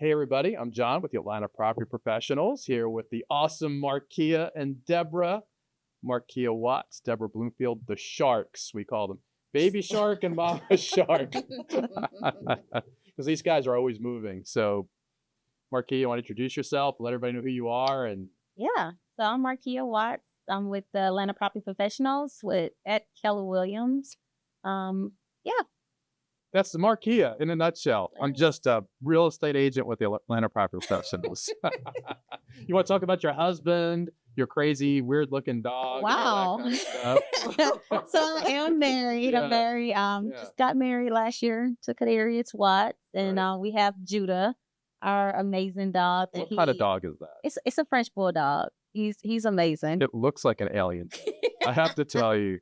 Hey everybody, I'm John with the Atlanta Property Professionals here with the awesome Markia and Deborah. Markia Watts, Deborah Bloomfield, the Sharks, we call them. Baby Shark and Mama Shark. Because these guys are always moving. So, Markia, you want to introduce yourself, let everybody know who you are, and Yeah. So I'm Markia Watts. I'm with the Atlanta Property Professionals with at Keller Williams. Yeah. that's the Markia in a nutshell. I'm just Yes. a real estate agent with the Atlanta Property Professionals. You want to talk about your husband, your crazy, weird looking dog, and all that Wow. kind of stuff? So I am married. I'm Yeah, married. yeah, Just got married last year to Kadarius Watts, and right. we have Judah, our amazing dog. That What kind of he dog is that? it's a French bulldog. He's amazing. It looks like an alien. I have to tell you,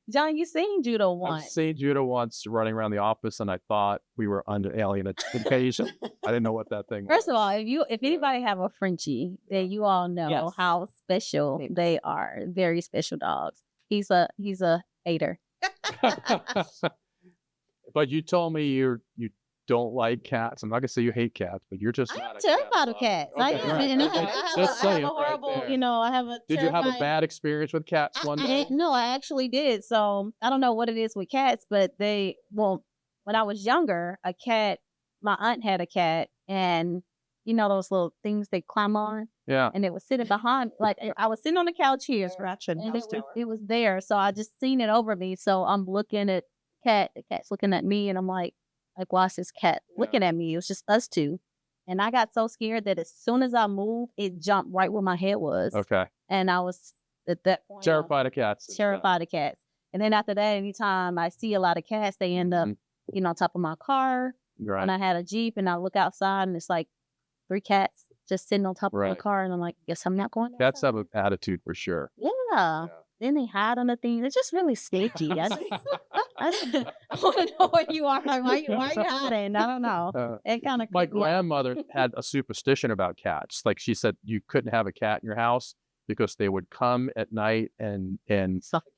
John, you seen Judah I've once? seen Judah once running around the office, and I thought we were under alien invasion. I didn't know what that thing First of was. all, if Yeah, anybody have a Frenchie, yeah. then you all know Yes. how special Yes. they are. Very special dogs. He's a hater. But you told me you don't like cats. I'm not gonna say you hate cats, but you're just I'm not a cat terrified of lover. cats. I Okay, am, right. and I Okay, have, I have, a, just I have saying a right horrible, there. I have a Did you have a terrifying. bad experience with cats one day? No, I actually did. So I don't know what it is with cats, but when I was younger, my aunt had a cat, and those little things they climb on, Yeah. and it was sitting behind, like I was sitting on the couch here, Scratching and house tower. it was there. So I just seen it over me. So I'm looking at the cat's looking at me, and I'm like, why is this cat looking at me? It was just us two. And I got so scared that as soon as I moved, it jumped right where my head was. Okay. And I was at that point Terrified of cats. terrified of cats. And then after that, anytime I see a lot of cats, they end up, Mhm. on top of my car. Right. And I had a Jeep, and I look outside, and it's like 3 cats just sitting on top of my Right. car. And I'm like, guess I'm not going Cats outside. have an attitude for sure. Yeah. Yeah. Then they hide under things. It's just really sticky. I want to know where you are. Like, why you hiding? I don't know. Uh, It kind of My grandmother had a superstition about cats. Like she said, you couldn't have a cat in your house because they would come at night and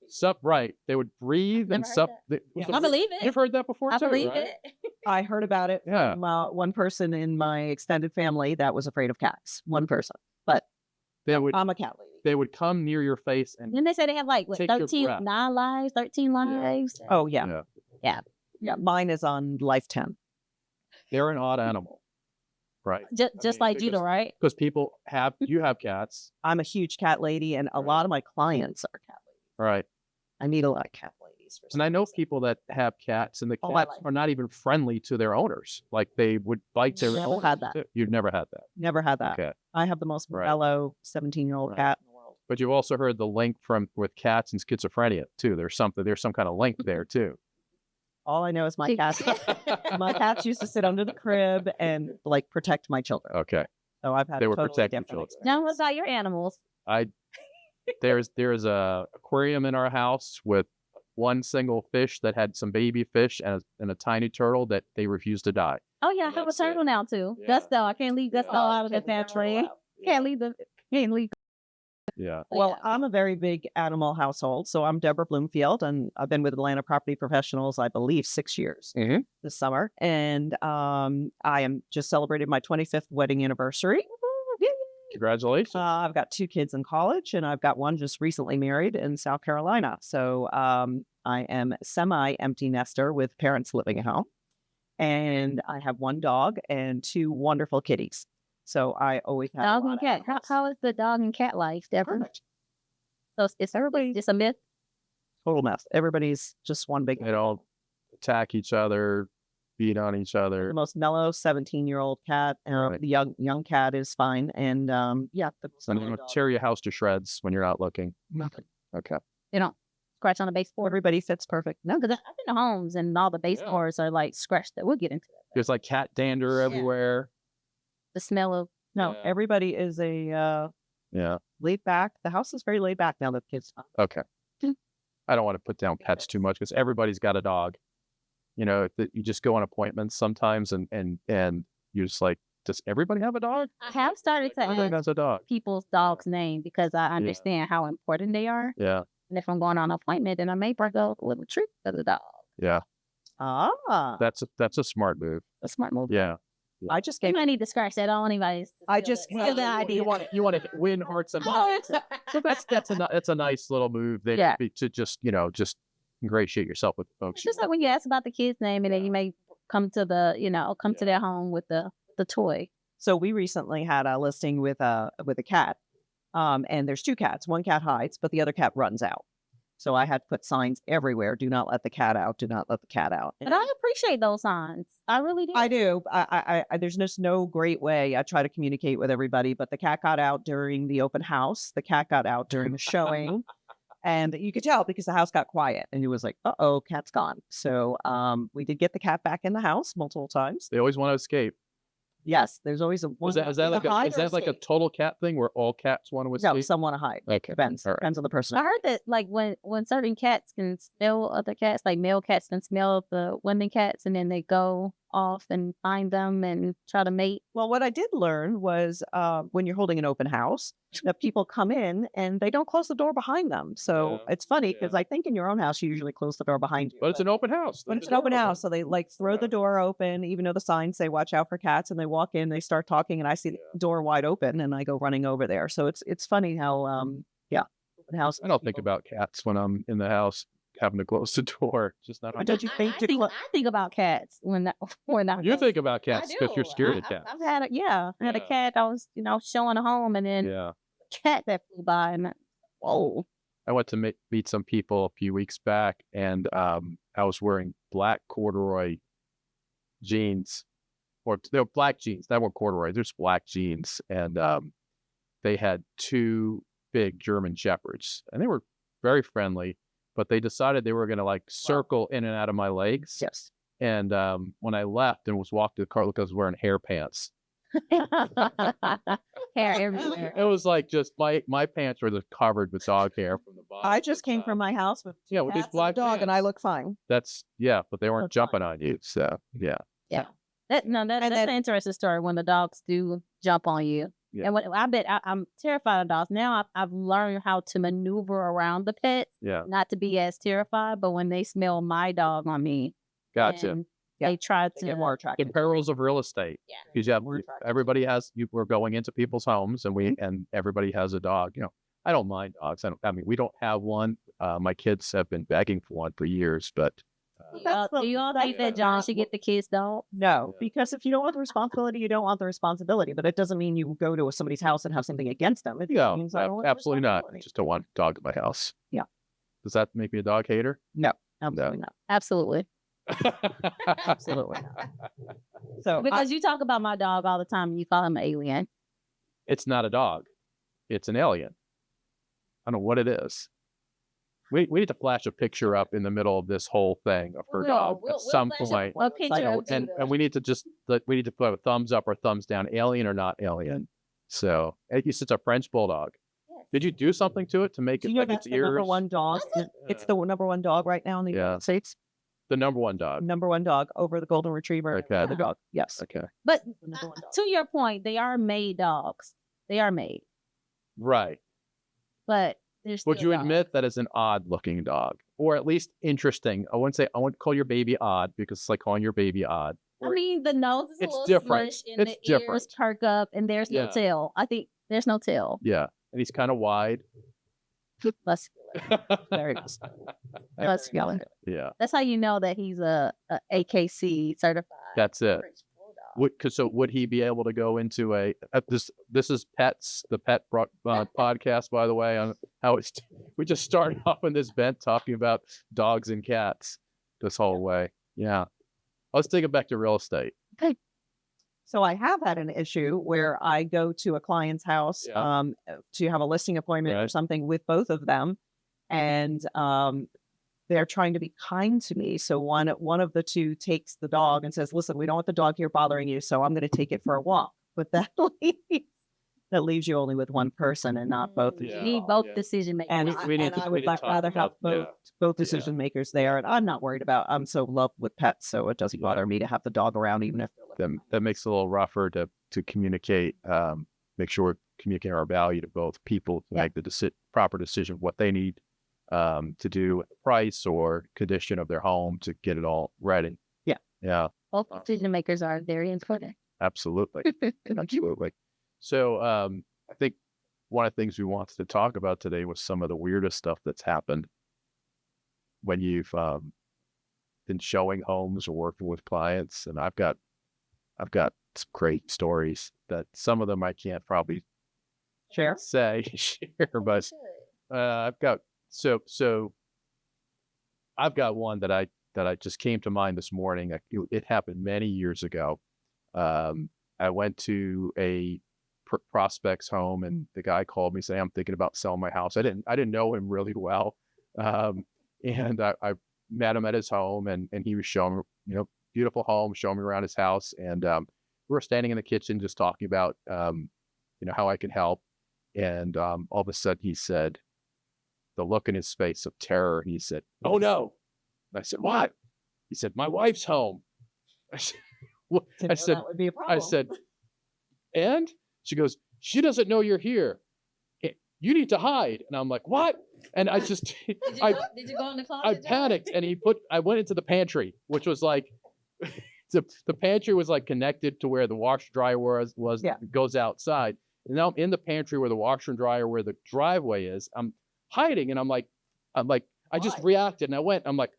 sup. Right, they would breathe and Never heard sup. that. Was I believe it. You've heard that before I too, believe right? it. I heard about it Yeah. from one person in my extended family that was afraid of cats. One person, but They would I'm a cat lady. they would come near your face and Then they say they have like take your 13 breath. 9 lives, 13 lives. Oh yeah, Yeah. Yeah. yeah. Mine is on life 10. They're an odd animal, right? Just like Judah, right? Because people have you have cats, I'm a huge cat lady, and a Right. lot of my clients are cat ladies. right? I need a lot of cat ladies. For And some I know reason. people that have cats, and the Oh, I cats like are not even friendly to their owners. Like they would bite their Never owners. had that. too. You've never had that. Never had that. Okay. I have the most Right. mellow 17-year-old Right. cat in the world. But you've also heard the link with cats and schizophrenia too. There's some kind of link there too. All I know is my cats. My cats used to sit under the crib and like protect my children. Okay. So I've had They a were totally protecting different children. experience. Now, what about your animals? I there's a aquarium in our house with one single fish that had some baby fish and a tiny turtle that they refused to die. Oh yeah, I And have a that's it. turtle now too. Yeah. Gusto, I can't leave Gusto Yeah. out of the pantry. Can't leave. Yeah. Well, Yeah. I'm a very big animal household. So I'm Deborah Bloomfield, and I've been with Atlanta Property Professionals, I believe, 6 years Mhm. this summer. And I am just celebrated my 25th wedding anniversary. Congratulations. I've got 2 kids in college, and I've got one just recently married in South Carolina. So I am semi-empty nester with parents living at home. And I have 1 dog and 2 wonderful kitties. So I always have a Dog lot and of cat. animals. How is the dog and cat life, Deborah? Perfect. So it's Everybody- just a myth. Total mess. Everybody's just one big. They don't attack each other, beat on each The other. most mellow 17-year-old cat. Right. The young cat is fine. And yeah, the And they don't tear your house to shreds when you're not looking. nothing. Okay. They don't scratch on the baseboard. Everybody fits perfect. No, because I've been to homes and all the baseboards are like scratched. We'll get into that. There's like cat dander everywhere. The smell of No, Yeah. everybody is Yeah. laid back. The house is very laid back now that the kids. Okay. I don't want to put down pets too much because everybody's got a dog. You know, you just go on appointments sometimes and you're just like, does everybody have a dog? I have started to Everybody ask has a dog. people's dog's name because I understand how important they are. Yeah. And if I'm going on an appointment, then I may bring a little treat for the dog. Yeah. Ah, That's a smart move. A smart move. Yeah. I just You gave might need to scratch that. I don't want anybody to I steal just- that- steal the idea. You want to win hearts and minds. So that's a nice little move there Yeah. to just just ingratiate yourself with folks. It's just like when you ask about the kid's name and then you may come to the, come to their home with the toy. So we recently had a listing with a cat, and there's 2 cats. One cat hides, but the other cat runs out. So I had to put signs everywhere: "Do not let the cat out. Do not let the cat out." But I appreciate those signs. I really do. I do. There's just no great way. I try to communicate with everybody, but the cat got out during the open house. The cat got out during the showing, and you could tell because the house got quiet, and it was like, "Uh-oh, cat's gone." So we did get the cat back in the house multiple times. They always want to escape. Yes, there's always a one. Is that like a total cat thing where all cats want to escape? No, some want to hide. Okay. Depends. All right. Depends on the person. I heard that like when certain cats can smell other cats, like male cats can smell the women cats, and then they go off and find them and try to mate. Well, what I did learn was when you're holding an open house, that people come in and they don't close the door behind them. So Yeah, it's funny because I think in your own house you usually close the door behind you. But it's an open house. But it's an open house, so they like throw the door open, even though the signs say "Watch out for cats," and they walk in, they start talking, and I see the door wide open, and I go running over there. So it's funny how open house. I don't think about cats when I'm in the house having to close the door. Just not. But don't you think to I think about cats when I You think about cats because you're do. scared of I- cats. I've had I had a Yeah. cat I was showing a home, and then Yeah. a cat that flew by, and whoa. I went to meet some people a few weeks back, and I was wearing black corduroy jeans, or they were black jeans. That weren't corduroy; they're just black jeans, and they had 2 big German shepherds, and they were very friendly. But they decided they were going to like circle in and out of my legs. Yes. And when I left and was walking to the car, look, I was wearing hair pants. Hair everywhere. It was like just my pants were just covered with dog hair from the bottom. I to just the came top. from my house with Yeah, with these cats and a black dog, and I pants. look fine. But they weren't Look jumping on you. So yeah. That's And an then- interesting story when the dogs do jump on you. Yeah. And when I'm terrified of dogs. Now I've learned how to maneuver around the pets, Yeah. not to be as terrified. But when they smell my dog on me, Gotcha. and Yeah, they try They get to more The attractive. perils of real estate. Yeah. Because More attractive. everybody we're going into people's homes and everybody has a dog. I don't mind dogs. We don't have one. My kids have been begging for one for years, but That's the- do you all think that John should get the kids dog? No, because if you don't want the responsibility, you don't want the responsibility. But it doesn't mean you go to somebody's house and have something against them. It no, means I don't want the absolutely not. I responsibility. just don't want a dog in my house. Yeah. Does that make me a dog hater? No, absolutely not. Absolutely. Absolutely not. So Because you talk about my dog all the time and you call him an alien. It's not a dog. It's an alien. I don't know what it is. We need to flash a picture up in the middle of this whole thing of her dog at some point. A picture of And Judah. we need to put a thumbs up or thumbs down, alien or not alien. So it's a French bulldog. Did you do something to it to make do it you know like that's its the number ears? one dog? It's the number one dog right now in the Yeah. United States. The number one dog. Number one dog over the golden retriever. and Okay. the dog. Yes. Okay. But The number one dog. to your point, they are made dogs. They are made, Right. but there's. Would you admit that is an odd looking dog? Or at least interesting? I wouldn't call your baby odd because it's like calling your baby odd. I mean, the nose is a It's little different. smush and It's the ears different. perk up, and there's Yeah. no tail. I think there's no tail. Yeah. And he's kind of wide. Muscular. Very nice. Muscular. Yeah. That's how you know that he's a AKC certified. That's it. French bulldog. Would he be able to go into this is pets, the pet podcast, by the way, on how we just started off in this bent talking about dogs and cats this whole way. Yeah. Let's take it back to real estate. So I have had an issue where I go to a client's house Yeah. to have a listing appointment or Right. something with both of them, and they're trying to be kind to me. So one of the two takes the dog and says, "Listen, we don't want the dog here bothering you, so I'm going to take it for a walk." But that leaves you only with one person and not both. of You Yeah. need both Yeah. decision makers. And, We need and to- I we would need to talk rather have about- both yeah. decision makers there. And I'm not worried about. I'm so in love with pets, so it doesn't bother me to have the dog around, even if they're living. That makes it a little rougher to communicate, make sure we're communicating our value to both people to Yeah. make the proper decision of what they need to do with the price or condition of their home to get it all ready. Yeah. Yeah. Both decision makers are very important. Absolutely. Absolutely. So I think one of the things we wanted to talk about today was some of the weirdest stuff that's happened when you've been showing homes or working with clients. And I've got some great stories that some of them I can't probably Share. share, but I've got so I've got one that I just came to mind this morning. It happened many years ago. I went to a prospect's home, and the guy called me saying, "I'm thinking about selling my house." I didn't know him really well, and I met him at his home, and he was showing me, beautiful home, showing me around his house, and we were standing in the kitchen just talking about how I could help, and all of a sudden he said, the look in his face of terror, he said, "Oh no!" And I said, "What?" He said, "My wife's home." I said, "What?" Didn't I know said, that would be a problem. I said, "And?" She goes, "She doesn't know you're here. You need to hide." And I'm like, "What?" And I just, Did I you go in the closet? I panicked, and I went into the pantry, which was like, the pantry was like connected to where the washer dryer was, Yeah. goes outside. And now I'm in the pantry where the washer and dryer, where the driveway is. I'm hiding, and I'm like, I just Why? reacted, and I'm like,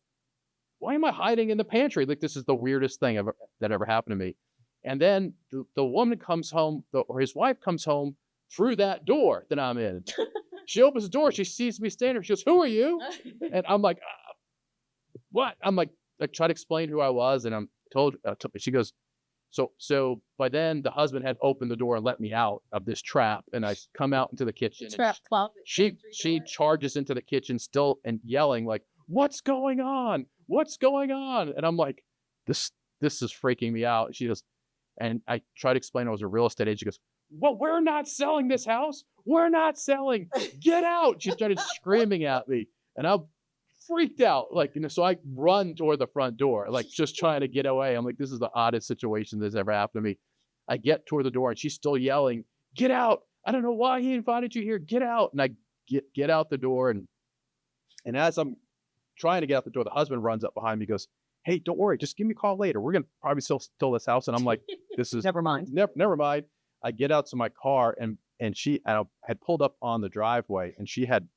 why am I hiding in the pantry? Like, this is the weirdest thing that ever happened to me. And then the woman comes home, or his wife comes home through that door that I'm in. She opens the door. She sees me standing there. She goes, "Who are you?" And I'm like, "What?" I'm like, I try to explain who I was, and I'm told. She goes, so by then the husband had opened the door and let me out of this trap, and I come out into the kitchen. And Trap closet. she charges into the kitchen still and yelling like, "What's going on? What's going on?" And I'm like, this is freaking me out. She goes, and I try to explain I was a real estate agent. She goes, "Well, we're not selling this house. We're not selling. Get out." She started screaming at me, and I'm freaked out. Like, so I run toward the front door, like just trying to get away. I'm like, this is the oddest situation that's ever happened to me. I get toward the door, and she's still yelling, "Get out. I don't know why he invited you here. Get out." And I get out the door, and as I'm trying to get out the door, the husband runs up behind me, goes, "Hey, don't worry, just give me a call later. We're gonna probably still this house." And I'm like, this is Never mind. never mind. I get out to my car, and I had pulled up on the driveway, and she had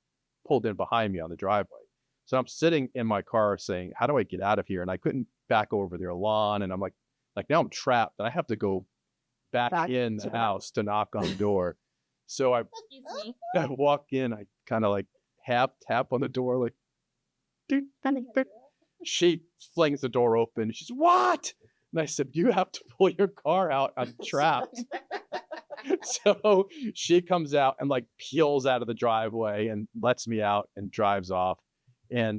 pulled in behind me on the driveway. So I'm sitting in my car saying, "How do I get out of here?" And I couldn't back over their lawn, and I'm like now I'm trapped, and I have to go back in to the the house to knock on the door. So Excuse me. I walk in, I kind of like tap on the door, like, "Ding, ding, ding." She flings the door open. She's, "What?" And I said, "You have to pull your car out. I'm trapped." So she comes out and like peels out of the driveway and lets me out and drives off. And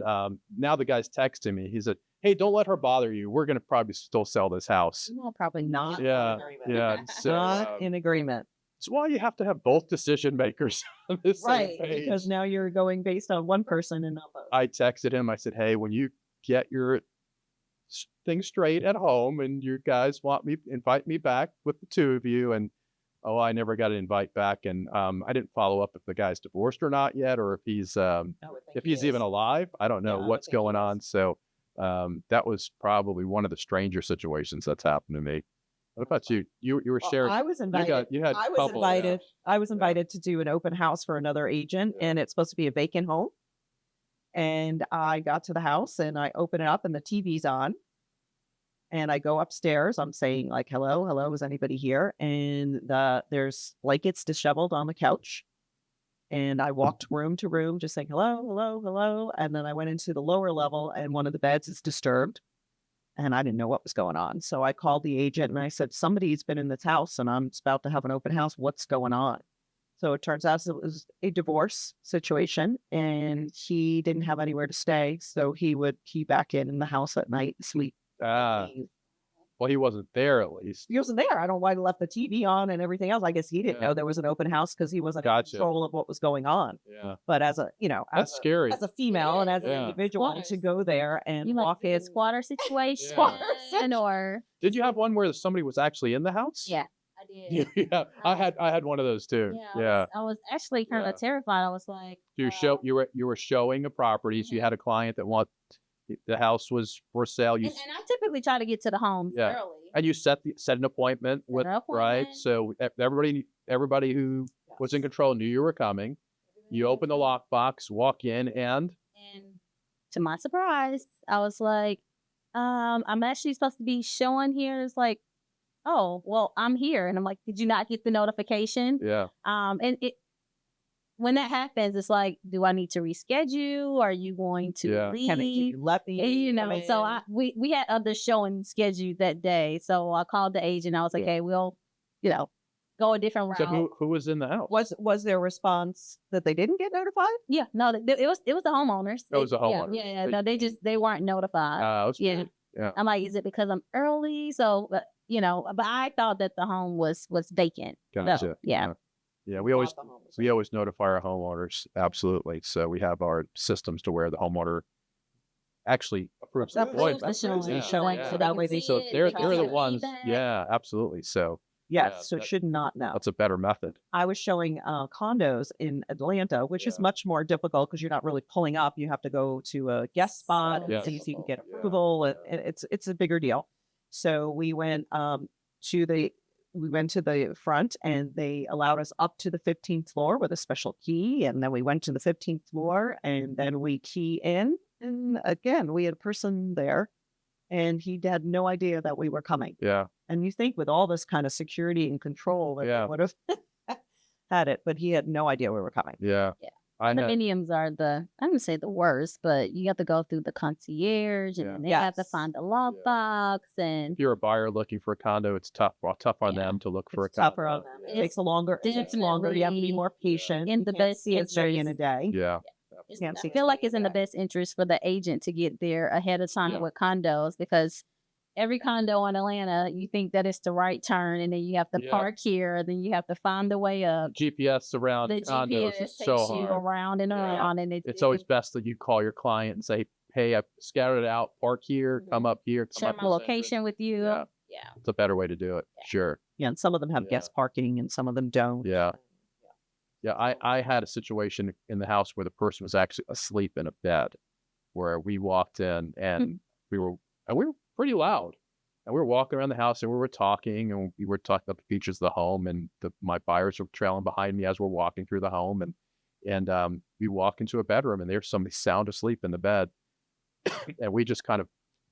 now the guy's texting me. He said, "Hey, don't let her bother you. We're gonna probably still sell this house." No, probably Not not. Yeah, in agreement. yeah. So Not in agreement. it's why you have to have both decision makers on the same Right. page. Because now you're going based on one person and not both. I texted him. I said, "Hey, when you get your things straight at home, and you guys invite me back with the two of you." And oh, I never got an invite back, and I didn't follow up if the guy's divorced or not yet, or if he's I would think if he he's even is. alive. I don't Yeah, know I would what's think he going is. on. So that was probably one of the stranger situations that's happened to me. What about you? You were Well, sharing. I was invited. You had I a was couple, yeah. invited. I was invited to do an open house for another agent, Yeah. and it's supposed to be a vacant home. And I got to the house, and I open it up, and the TV's on. And I go upstairs. I'm saying like, "Hello, hello, is anybody here?" And there's blankets disheveled on the couch. And I walked room to room, just saying, "Hello, hello, hello." And then I went into the lower level, and one of the beds is disturbed. And I didn't know what was going on. So I called the agent, and I said, "Somebody's been in this house, and I'm about to have an open house. What's going on?" So it turns out it was a divorce situation, and he didn't have anywhere to stay. So he would key back in the house at night, sleep. Ah, well, he wasn't there at least. He wasn't there. I don't know why he left the TV on and everything else. I guess he didn't Yeah. know there was an open house because he wasn't in Gotcha. control of what was going on. Yeah, But as a, that's scary. as a female and as an Yeah. individual to Squatters. go there and You like walk in. squatter situation Squatter or Did you have one where somebody was actually in the house? yeah, I did. Yeah, I had one of those too. Yeah, Yeah. I was actually kind Yeah. of terrified. I was like, You were showing a property, so you had a client that the house was for sale. You And I typically try to get to the homes Yeah. early. and you set an appointment with an right. appointment. So everybody who was in control knew you were coming. You open the lockbox, walk in, and And to my surprise, I was like, I'm actually supposed to be showing here. It's like, oh, well, I'm here. And I'm like, did you not get the notification? yeah, And when that happens, it's like, do I need to reschedule? Are you going to Yeah. leave? Can you let me? And, come so in? we had other showing scheduled that day. So I called the agent. I was like, Yeah. hey, we'll, go a different route. so who was in the house? Was there a response that they didn't get notified? Yeah, no, it was the homeowners. It was the Yeah, homeowners. Yeah, They- no, they weren't notified. It's Yeah. Yeah. I'm like, is it because I'm early? So, but I thought that the home was vacant. So, Gotcha. yeah. Yeah, we always notify our homeowners. Absolutely. So we have our systems to where the homeowner actually approves the Approves appointment. the showing, showing, like, so that can way they- see So it, they're can the see ones. feedback. Yeah, absolutely. So Yes, Yeah, so that- should not know. that's a better method. I was showing condos in Atlanta, which is Yeah. much more difficult because you're not really pulling up. You have to go to a guest spot Yes. and see if you can get Yeah. approval, and it's a bigger deal. So we went to the front, and they allowed us up to the 15th floor with a special key, and then we went to the 15th floor, and then we key in, and again we had a person there, and he had no idea that we were coming. Yeah. And you think with all this kind of security and control that Yeah. they would have had it, but he had no idea we were coming. Yeah. Yeah. I had, Condominiums are I wouldn't say the worst, but you have to go through the concierge, and Yeah. then they have to Yes. find the lockbox, and if you're a buyer looking for a condo, it's tough. Well, tough on Yeah. them to look for It's a condo. tougher on them. It It's takes longer. You have to be more patient. in You the can't best see it straight in a interest. day. Yeah. It's- Can't I see feel it like straight it's in the away. best interest for the agent to get there ahead of time Yeah. with condos, because every condo in Atlanta, you think that it's the right turn, and then you have to Yeah. park here, then you have to find the way up. GPS around The condos GPS is takes so you hard. around and Yeah. around, and It's always best that you call your client and say, "Hey, I've scattered it out. Park here. Come up here. Come share up my this entrance." location with you. Yeah. Yeah. It's a better way to do it. Sure. Yeah, and some of them have Yeah. guest parking, and some of them don't. Yeah. Yeah. I had a situation in the house where the person was actually asleep in a bed, where we walked in and we were pretty loud. And we were walking around the house and we were talking about the features of the home, and my buyers were trailing behind me as we're walking through the home, and we walk into a bedroom and there's somebody sound asleep in the bed. And we just kind of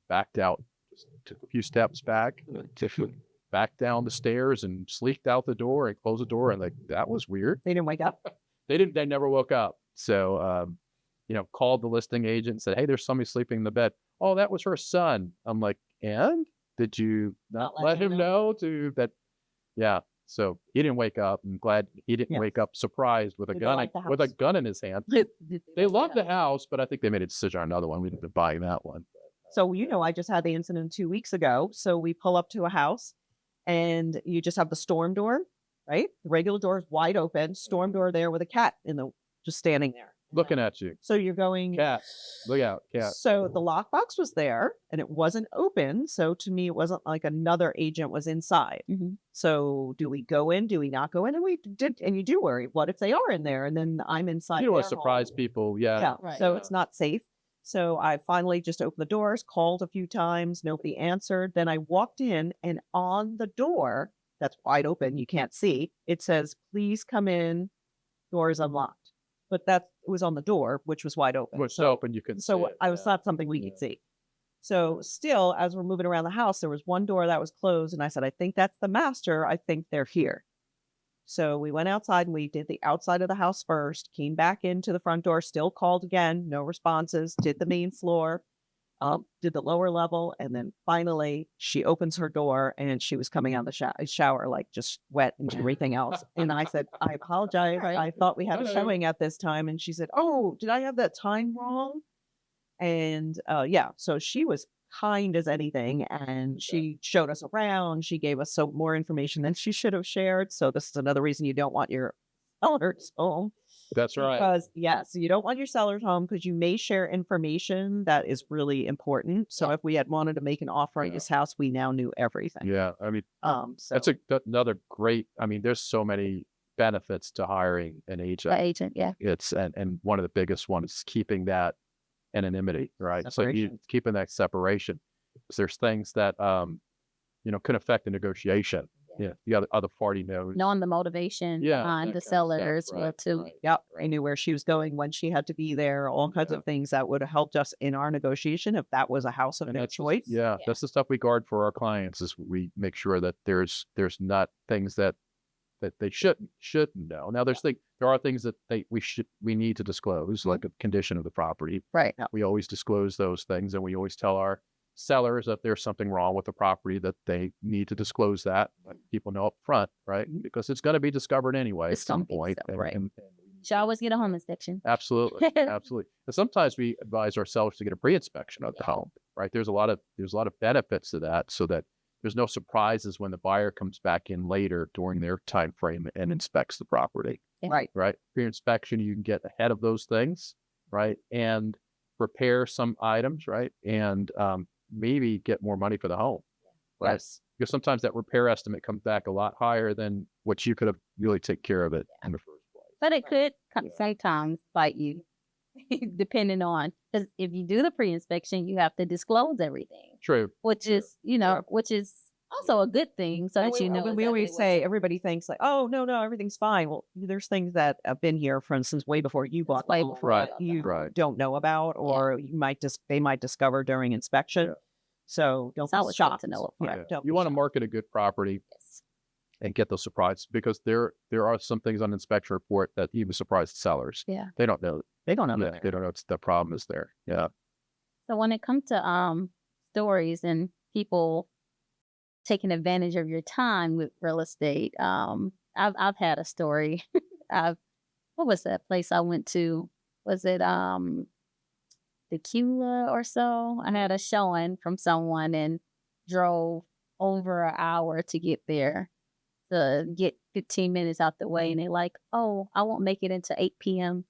backed out, just took a few steps back, back down the stairs and sleeked out the door and closed the door, and like that was weird. They didn't wake up. They never woke up. So called the listing agent and said, "Hey, there's somebody sleeping in the bed." "Oh, that was her son." I'm like, "And did you not let him know to that?" Yeah. So he didn't wake up. I'm glad he didn't Yeah. wake up surprised with a Did they gun like the with a house? gun in his hand. They love the house, but I think they made a decision on another one. We didn't buy that one. So, I just had the incident 2 weeks ago. So we pull up to a house, and you just have the storm door, right? The regular door is wide open, storm door there with a cat just standing there. Looking at you. So you're going. Cat. Look out, cat. So the lockbox was there, and it wasn't open. So to me, it wasn't like another agent was inside. Mhm. So do we go in? Do we not go in? And we did. And you do worry, what if they are in there? And then I'm inside. You don't want their to surprise home? people. Yeah. Yeah. Right. So Yeah. it's not safe. So I finally just opened the doors, called a few times, nobody answered. Then I walked in, and on the door that's wide open, you can't see, it says, "Please come in, door is unlocked." But it was on the door, which was wide open. When it's open, you can see So it. I was Yeah. not something we Yeah. could see. So still, as we're moving around the house, there was one door that was closed, and I said, "I think that's the master. I think they're here." So we went outside and we did the outside of the house first, came back into the front door, still called again, no responses, did the main floor, did the lower level, and then finally she opens her door and she was coming out of the shower, like just wet and everything else. And I said, "I apologize. Right. I thought we had a Hello. showing at this time." And she said, "Oh, did I have that time wrong?" And so she was kind as anything, and she showed us around. She gave us some more information than she should have shared. So this is another reason you don't want your sellers home. That's right. Because yes, you don't want your sellers home because you may share information that is really important. So if we had wanted to make an offer on Yeah. this house, we now knew everything. Yeah. I mean, So that's another great. I mean, there's so many benefits to hiring an agent. The agent, yeah. It's and one of the biggest ones is keeping that anonymity, right? So you Separation. keeping that separation. 'Cause there's things that can affect the negotiation. Yeah, the other party knows. Knowing the motivation Yeah, behind that the kind of seller stuff, as well right, too. right. Yep. I knew where she was going, when she had to be there, all kinds Yeah. of things that would have helped us in our negotiation if that was a house of And their that's choice. yeah, Yeah. that's the stuff we guard for our clients. Is we make sure that there's not things that they shouldn't know. Now there are things that we need to disclose, like a condition of the property. Right. We always disclose those things, and we always tell our sellers that there's something wrong with the property, that they need to disclose that. Let people know up front, right? Because it's going to be discovered anyway It's at some gonna be point. so, and- right. and Should always get a home inspection. Absolutely, absolutely. And sometimes we advise our sellers to get a pre-inspection of the home, right? There's a lot of benefits to that, so that there's no surprises when the buyer comes back in later during their time frame and inspects the property, Yeah. Right. right? Pre-inspection, you can get ahead of those things, right? And repair some items, right? And maybe get more money for the home, right? Yes. Because sometimes that repair estimate comes back a lot higher than what you could have really take care of it in the first place. But it could Yeah. sometimes bite you, depending on, because if you do the pre-inspection, you have to disclose everything, True. which is, Yeah. which is also a good thing, so And that you know. we always exactly say, what everybody thinks like, oh, no, everything's fine. Well, there's things that have been here, for instance, way before you bought the way home before Right, that you right. don't know about, or they might discover during inspection. Yeah. So don't It's be always good to shocked. know up Yeah, front. Yeah. don't You be want to shocked. market a good property Yes. and get those surprises, because there are some things on the inspection report that even surprise the sellers. Yeah. They don't know. They don't know. Yeah, they don't know the problem is there. Yeah. So when it comes to stories and people taking advantage of your time with real estate, I've had a story. What was that place I went to? Was it Tequila or so? I had a showing from someone and drove over an hour to get there, to get 15 minutes out the way, and they're like, "Oh, I won't make it into 8 p.m."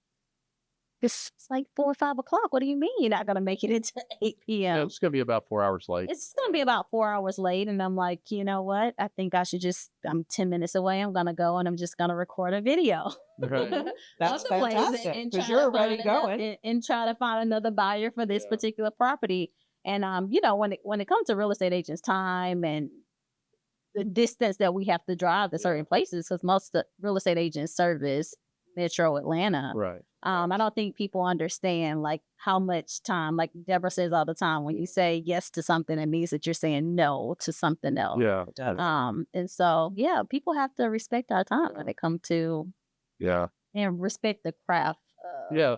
It's like 4 or 5 o'clock. What do you mean you're not gonna make it into 8 Yeah, p.m.? it's gonna be about 4 hours late. It's gonna be about 4 hours late, and I'm like, you know what? I think I should I'm 10 minutes away. I'm gonna go and I'm just gonna record a video. Right. That's of the place fantastic, and 'cause try you're to already find ano- going. and try to find another buyer for this Yeah. particular property. And when it comes to real estate agents' time and the distance that we have to drive to certain places, because most of the real estate agents service Metro Atlanta. Right. I don't think people understand like how much time, like Deborah says all the time, when you say yes to something, it means that you're saying no to something else. Yeah. It does. And so yeah, people have to respect our time when it comes to, Yeah. and respect the craft. Yeah.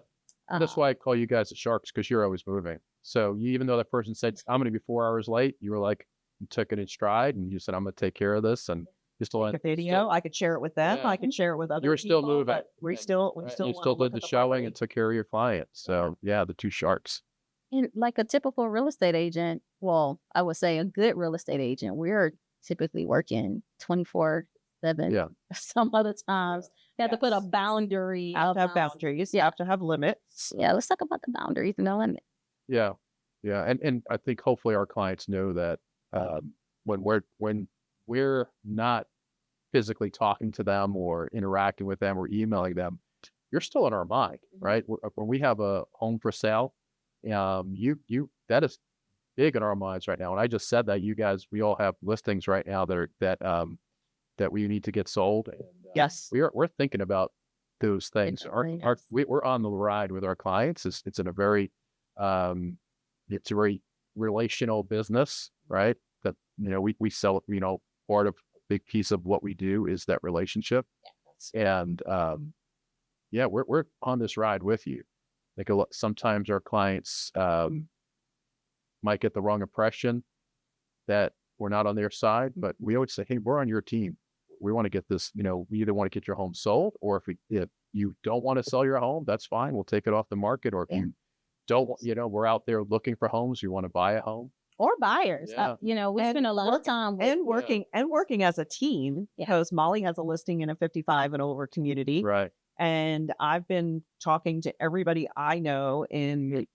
And that's uh, why I call you guys the sharks, because you're always moving. So even though that person said, I'm going to be 4 hours late, you were like, you took it in stride and you said, I'm going to take care of this. And you still Take a video. I could share it with them. Yeah. I could share it with other. You were still people, moving. but we And- still you wanna still look did at the showing property. and took care of your clients. So yeah, the two sharks. And like a typical real estate agent, well, I would say a good real estate agent, we're typically working 24/7. Yeah. Some other times you have to put a Yes. boundary. You have to have of, boundaries. You yeah. have to have limits. Yeah, let's talk about the boundaries and the limits. Yeah. Yeah. And I think hopefully our clients know that when we're not physically talking to them or interacting with them or emailing them, you're still in our mind, Mhm. right? When we have a home for sale, that is big in our minds right now. And I just said that you guys, we all have listings right now that we need to get sold. And, Yes. we're thinking about those things. Definitely. We're on the ride with our clients. It's in a very it's a very relational business, right? That we sell. Part of a big piece of what we do is that relationship. And yeah, we're on this ride with you. Like sometimes our clients might get the wrong impression that we're not on their side, but we always say, hey, we're on your team. We want to get this. We either want to get your home sold, or if you don't want to sell your home, that's fine. We'll take it off the market. Or if Yeah. you don't, we're out there looking for homes. You want to buy a home. Or buyers. Yeah. We And spend a lot of time with, And working as a team, Yeah. because Molly has a listing in a 55 and over community. Right. And I've been talking to everybody I know in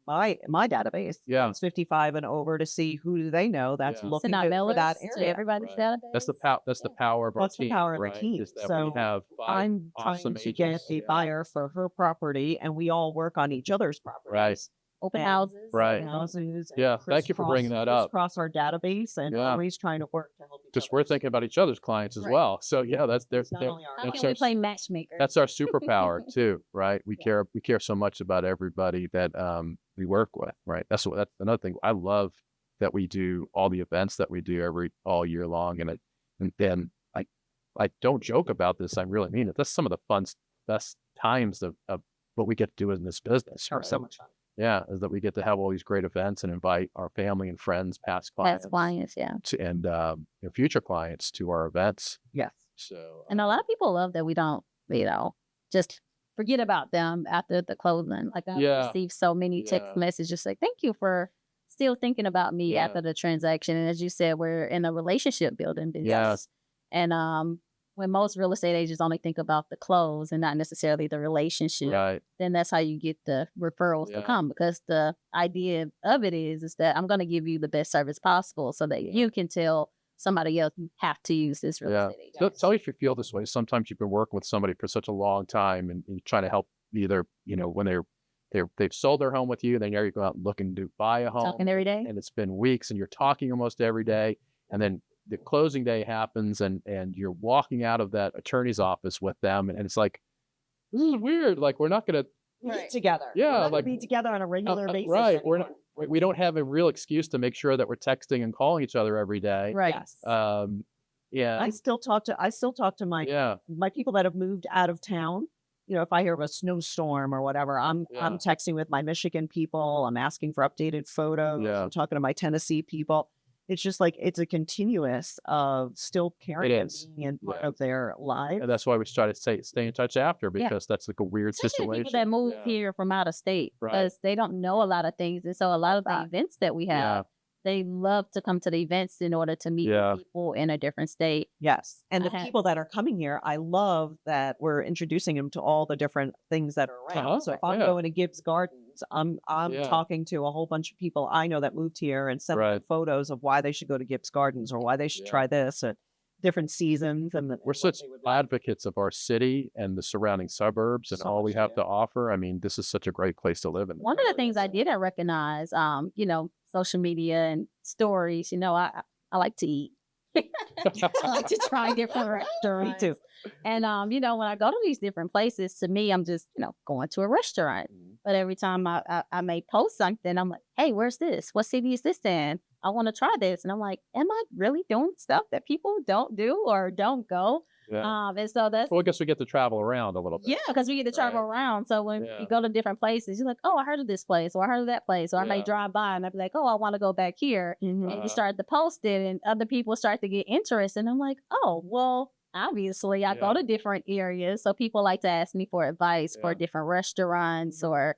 my database. Yeah. It's 55 and over to see who do they know that's Yeah. looking Send out for that mailers to area. everybody's Right. database. That's the Yeah. power of our That's the team, power of the right? team. Is that So we have 5 I'm awesome trying to get agents. a Yeah. buyer for her property, and we all work on each other's properties. Open And- houses. Right. you know. Houses. and Yeah, thank you for bringing that up. Crisscross our database, and Yeah. always trying to work to help each Because other. we're thinking about each other's clients as Right. well. So yeah, that's It's not only our How That's can we our- play matchmaker? that's our superpower too, right? We Yeah. care so much about everybody that we work with, right? That's another thing. I love that we do all the events that we do all year long, and then I don't joke about this. I really mean it. That's some of the best times of what we get to do in this business. Are right? so much fun. Yeah, is that we get to have all these great events and invite our family and friends, past clients, Past clients, yeah. and future clients to our events. Yes. So And a lot of people love that we don't, just forget about them after the closing. Like I've Yeah. received so many text Yeah. messages like, thank you for still thinking about me Yeah. after the transaction. And as you said, we're in a relationship building business. And when most real estate agents only think about the close and not necessarily the relationship, right, then that's how you get the referrals Yeah. to come, because the idea of it is that I'm going to give you the best service possible so that Yeah. you can tell somebody else you have to use this real Yeah. estate agent. So tell me if you feel this way. Sometimes you've been working with somebody for such a long time, and you're trying to help either when they've sold their home with you, and then you go out and looking to buy a home, Talking every day. and it's been weeks, and you're talking almost every day, and then the closing day happens, and you're walking out of that attorney's office with them, and it's like, this is weird. Like we're not gonna Meet together. Yeah, We're not gonna like- be together on a regular basis. right. We're anymore. not. We don't have a real excuse to make sure that we're texting and calling each other every day. Right. Yes. Yeah. I still talk to my Yeah. my people that have moved out of town. If I hear of a snowstorm or whatever, I'm Yeah. texting with my Michigan people. I'm asking for updated photos. Yeah. I'm talking to my Tennessee people. It's just like it's a continuous of still caring and is. being in part Yeah. of their lives. And that's why we try to stay in touch after, Yeah. because that's like a weird Especially situation. people that move Yeah. here from out of state, Right. because they don't know a lot of things. And so a lot of the Right. events that we Yeah. have, they love to come to the events in order to meet Yeah. with people in a different state. Yes. And the I had- people that are coming here, I love that we're introducing them to all the different things that are around. Uh-huh, So if I'm yeah. going to Gibbs Gardens, I'm Yeah. talking to a whole bunch of people I know that moved here and sent them Right. photos of why they should go to Gibbs Gardens or why they should Yeah. try this at different seasons. And We're what such they would like. advocates of our city and the surrounding suburbs and So all we much, have yeah. to offer. I mean, this is such a great place to live in. One of the things I didn't recognize, social media and stories, I like to eat. I like to try different restaurants. Me too. And when I go to these different places, to me, I'm just, going to a restaurant. Mhm. But every time I may post something, I'm like, hey, where's this? What city is this in? I want to try this. And I'm like, am I really doing stuff that people don't do or don't go? Yeah. And so that's Well, I guess we get to travel around a little bit. yeah, because we get to travel Right. around. So when Yeah. you go to different places, you're like, oh, I heard of this place, or I heard of that place, or I may Yeah. drive by and I'd be like, oh, I want to go back here. Mhm. And Uh-huh. you start to post it, and other people start to get interested. And I'm like, oh, well, obviously, I Yeah. go to different areas. So people like to ask me for advice for Yeah. different restaurants or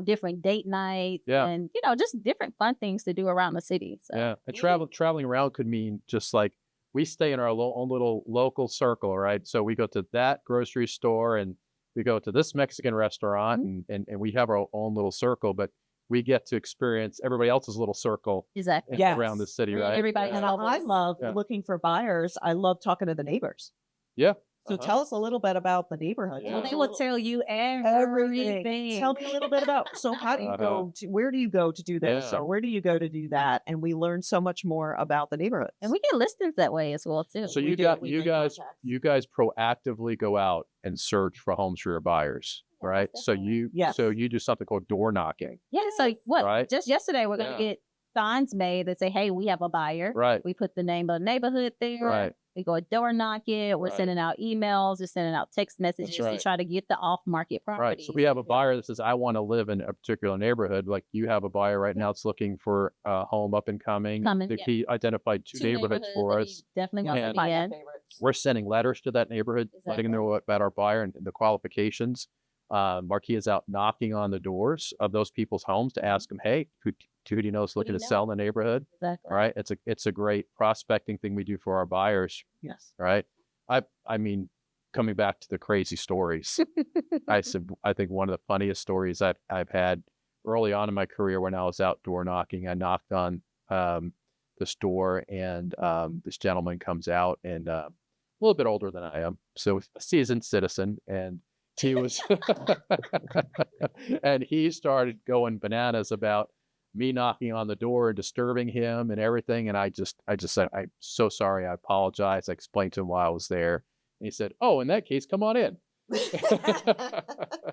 different date nights Yeah. and, just different fun things to do around the city. So Yeah, and traveling around could mean just like we stay in our own little local circle, right? So we go to that grocery store and we go to this Mexican restaurant, and we have our own little circle, but we get to experience everybody else's little circle exactly. Yes. around the city, right? Everybody Yeah. has And I love Yeah. looking for buyers. I love talking to the neighbors. Yeah. So Uh-huh. tell us a little bit about the neighborhood. Yeah. Tell Well, us they a will little- tell you everything. everything. Tell me a little bit about. So how do you go to? Where do you go to do this, Yeah. or where do you go to do that? And we learn so much more about the neighborhood. And we get listings that way as well too. So We you do. got We you make guys contacts. you guys proactively go out and search for homes for your buyers, Yeah, right? most So definitely. Yes. you do something called door knocking, Yeah. So what? Right? Just yesterday, we're gonna Yeah. get signs made that say, "Hey, we have a buyer." right? We put the name of the neighborhood there. Right. We go door knock it. We're Right. sending out emails. We're sending out text messages right. to try to get the off-market Right. properties. So we have a buyer that says, I want to live in a particular neighborhood. Like you have a buyer right now that's looking for a home up and coming. Coming, The yeah. He identified two neighborhoods for that us. he definitely Yeah, wants And- to be in. favorites. We're sending letters to that neighborhood, letting them know about our buyer and the qualifications. Marquis is out knocking on the doors of those people's homes to ask them, hey, who do you know is Who do looking you to know? sell in the neighborhood? Exactly. All right. It's a great prospecting thing we do for our buyers. Yes. Right. I mean, coming back to the crazy stories, I think one of the funniest stories I've had early on in my career when I was outdoor knocking, I knocked on this door, and this gentleman comes out, and a little bit older than I am, so a seasoned citizen, and he was, and he started going bananas about me knocking on the door and disturbing him and everything. And I just said, "I'm so sorry. I apologize." I explained to him why I was there, and he said, "Oh, in that case, come on in."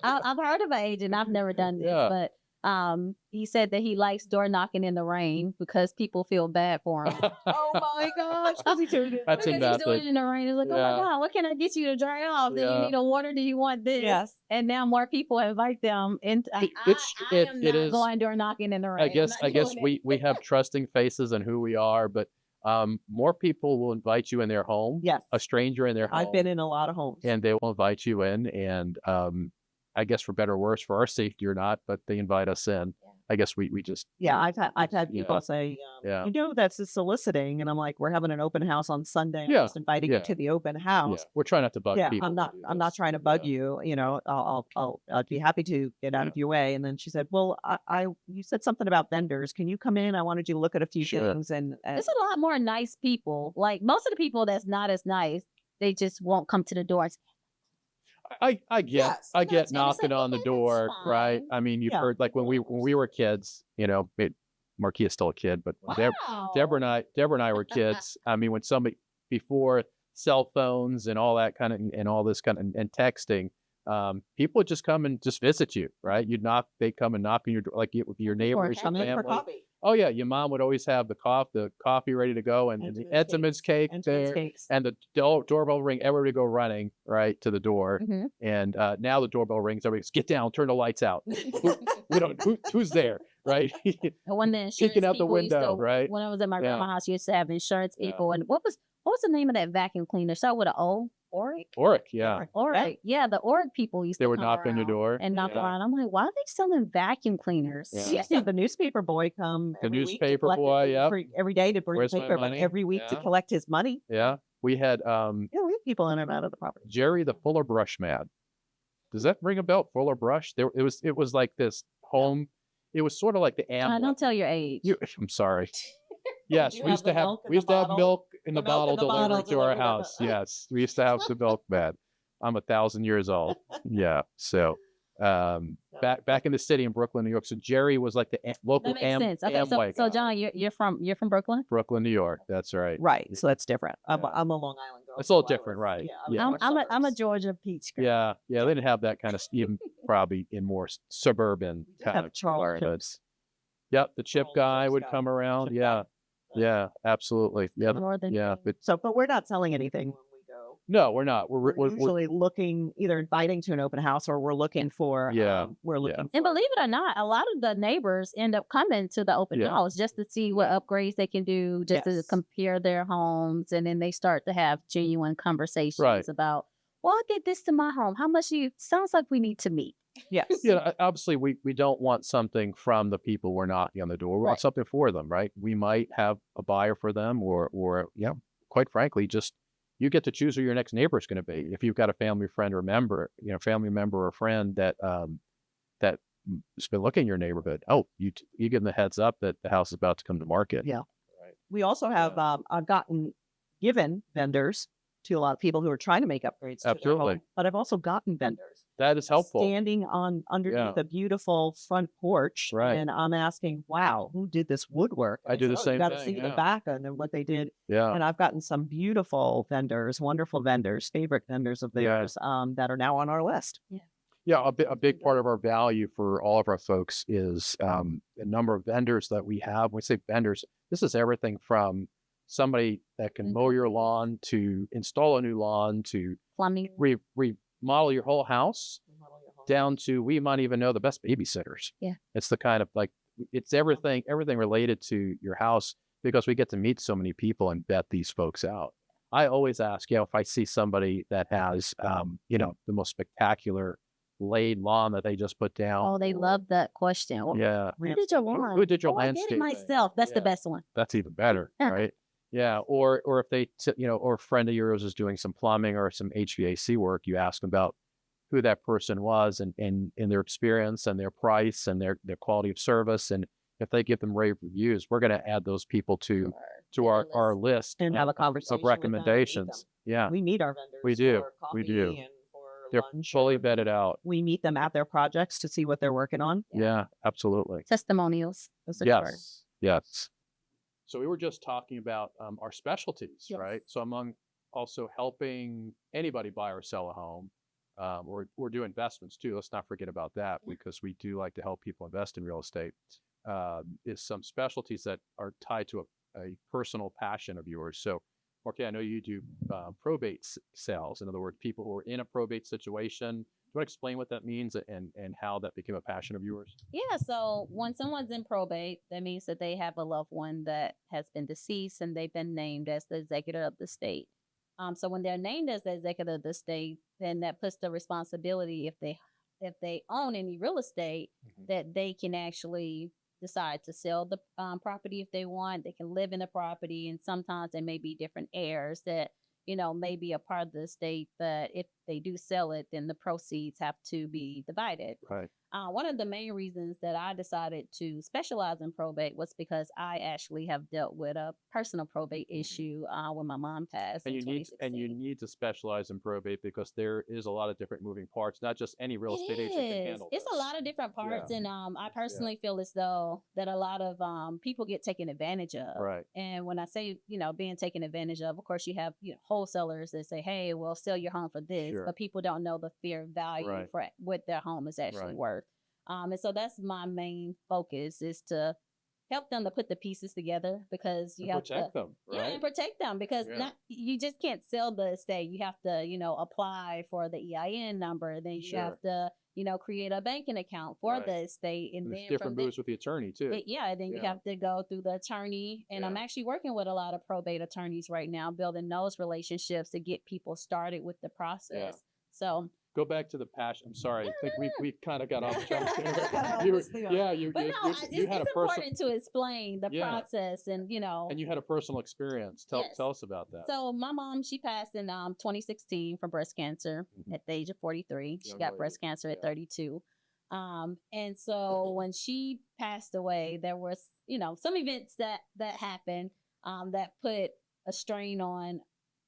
I've heard of an agent. I've never done this, Yeah. but he said that he likes door knocking in the rain because people feel bad for him. Oh my gosh. How's he doing it? That's a Because he's doing method. it in the rain. It's like, oh Yeah. my God, what can I get you to dry off? Do Yeah. you need a water? Do you want this? Yes. And now more people invite them. And I am it not is. going door knocking in the rain. I I'm guess not doing it. we have trusting faces and who we are, but more people will invite you in their home, Yes. a stranger in their home, I've been in a lot of homes. and they will invite you in, and I guess for better or worse, for our safety or not, but they invite us in. Yeah. I guess we just Yeah, I've had people Yeah. say, Yeah. you know, that's a soliciting, and I'm like, we're having an open house on Sunday. I'm Yeah, just inviting yeah. you to the open yeah, house. we're trying not to bug Yeah, people. I'm not. to do I'm not this. trying to bug Yeah. you. You know, I'd be happy to get out Yeah. of your way. And then she said, "Well, you said something about vendors. Can you come in? I wanted you to look at a few Sure. things." And There's a lot more nice people. Like most of the people that's not as nice, they just won't come to the doors. I get Yes, I no, get it's gonna say, knocking on the "Okay, that's door, right? fine." I mean, you've Yeah. heard like when we were kids, you know, Marquia's still a kid, but Deborah and I were kids. I mean, when somebody before cell phones and all that kind of and all this kind of and texting, people would just come and just visit you, right? They come and knock on your door, like your neighbors, your come in for family. coffee. Oh yeah, your mom would always have the coffee ready to go, and the Entenmann's cake And there, cakes. and the doorbell ring. Everybody go running right to the door, Mhm. and now the doorbell rings. Everybody goes, "Get down, turn the lights out." Who's there, right? And when the insurance Peeking out the people used window, to, right? when I was at my Yeah. grandma's house, you used to have insurance Yeah. people. And what was the name of that vacuum cleaner? Start with an O. Oric. Oric, yeah, Oric. Yeah, the Oric people used they to would come knock on your around door and knock Yeah. around. I'm like, why are they selling vacuum cleaners? Yeah. She used to have the newspaper boy come The every week to newspaper collect it boy, yep. every day to bring Where's the my paper, but money? every week to Yeah. collect his money. Yeah, we had Yeah, we have people in and out of the property. Jerry the Fuller Brush man. Does that ring a bell? Fuller Brush. It was like this home. It was sort of like the Don't tell your age. I'm sorry. Yes, You we have used the to have milk in we the used to have bottle? milk in the The milk bottle in the bottle delivered to our delivered at the- house. Yes, we used to have the milkman. I'm 1,000 years old. Yeah. So back in the city in Brooklyn, New York. So Jerry was like the local That makes sense. Okay, Amway so guy. John, you're from Brooklyn. Brooklyn, New York. That's right. Right. So that's different. I'm, Yeah. I'm a Long Island girl. It's a little so I different, was- right. Yeah, Yeah. more I'm a suburbs. Georgia peach girl. Yeah. Yeah. They didn't have that kind of even probably in more suburban We did kind have of Charles environments. Yep. The chip Charles guy Chips would guy. come around. Chip Yeah. guy. Yeah. Absolutely. Yeah. Northern. Yeah. But So, but we're not selling anything when we go. no, we're not. We're usually looking, either inviting to an open house or we're looking for. Yeah, We're looking. And believe it or not, a lot of the neighbors end up coming to the open Yeah. house just to see what upgrades they can do, just to Yes. compare their homes, and then they start to have genuine conversations Right. about, well, I did this to my home. How much sounds like we need to meet. Yes. you know, obviously we don't want something from the people we're knocking on the door. We want Right. something for them, right? We might have a buyer for them or yeah, quite frankly, just you get to choose who your next neighbor is going to be. If you've got a family friend or member, family member or friend that has been looking in your neighborhood, you give them the heads up that the house is about to come to market. Yeah. Right. We also have, I've gotten given vendors to a lot of people who are trying to make upgrades to their Absolutely. home, but I've also gotten vendors That is helpful. standing on underneath Yeah. a beautiful front porch, Right. and I'm asking, "Wow, who did this woodwork?" I do the said, "Oh, same you got to thing, see yeah. the back and then what they did." Yeah. And I've gotten some beautiful vendors, wonderful vendors, favorite vendors of Yeah. theirs, that are now on our list. Yeah, a big part of our value for all of our folks is the number of vendors that we have. When we say vendors, this is everything from somebody that can mow your lawn to install a new lawn to Plumbing. remodel your whole house down to we might even know the best babysitters. Yeah. It's the kind of like it's everything related to your house because we get to meet so many people and vet these folks out. I always ask, if I see somebody that has the most spectacular laid lawn that they just put down. Oh, they love that question. Yeah, Who did your lawn? who did your Oh, I did it landscaping? myself. That's the Yeah. best one. That's even better, Yeah. right? Yeah, or if they or a friend of yours is doing some plumbing or some HVAC work, you ask them about who that person was and their experience and their price and their quality of service. And if they give them rave reviews, we're going to add those people to our list And have a of conversation with them and meet them. recommendations. Yeah, We meet our vendors. we do. For We coffee do. And for They're lunch. fully and vetted out. We meet them at their projects to see what they're working on. Yeah, absolutely. Testimonials. That's the word. Yes, yes. So we were just talking about our specialties, right? Yes. So among also helping anybody buy or sell a home, or do investments too. Let's not forget about that because we do like to help people invest in real estate. Is some specialties that are tied to a personal passion of yours. So, okay, I know you do probate sales. In other words, people who are in a probate situation. Do you want to explain what that means and how that became a passion of yours? Yeah, so when someone's in probate, that means that they have a loved one that has been deceased and they've been named as the executor of the estate. So when they're named as the executor of the estate, then that puts the responsibility if they own any real estate, that they can actually decide to sell the property if they want. They can live in the property, and sometimes there may be different heirs that may be a part of the estate. That if they do sell it, then the proceeds have to be divided. Right. One of the main reasons that I decided to specialize in probate was because I actually have dealt with a personal probate issue when my mom passed And in you need 2016. to specialize in probate because there is a lot of different moving parts. Not just any real estate agent can handle It's this. a lot of different parts, Yeah. and I personally feel as though that a lot of people get taken advantage of. Right. And when I say being taken advantage of course you have wholesalers that say, hey, well, sell your home for this, Sure. but people don't know the fair value Right. for what their home is actually Right. worth. And so that's my main focus, is to help them to put the pieces together, because you And have protect to them, yeah, right? and protect them, because Yeah. not you just can't sell the estate. You have to apply for the EIN number, then you Sure. have to create a banking account for Right. the estate, and And there's then different moves with the attorney too. then you Yeah. have to go through the attorney. And I'm Yeah. actually working with a lot of probate attorneys right now, building those relationships to get people started with the process. So Go back to the passion. I'm sorry. I think we kind of got off track there. Got You off were- this thing. yeah, you but you, no, you, it's, you had a it's personal important to explain the Yeah. process, and and you had a personal experience. Tell Yes. tell us about that. So my mom, she passed in 2016 from breast cancer Mhm. at the age of 43. She Young got lady. breast cancer at Yeah. 32. And so when she passed away, there was some events that happened that put a strain on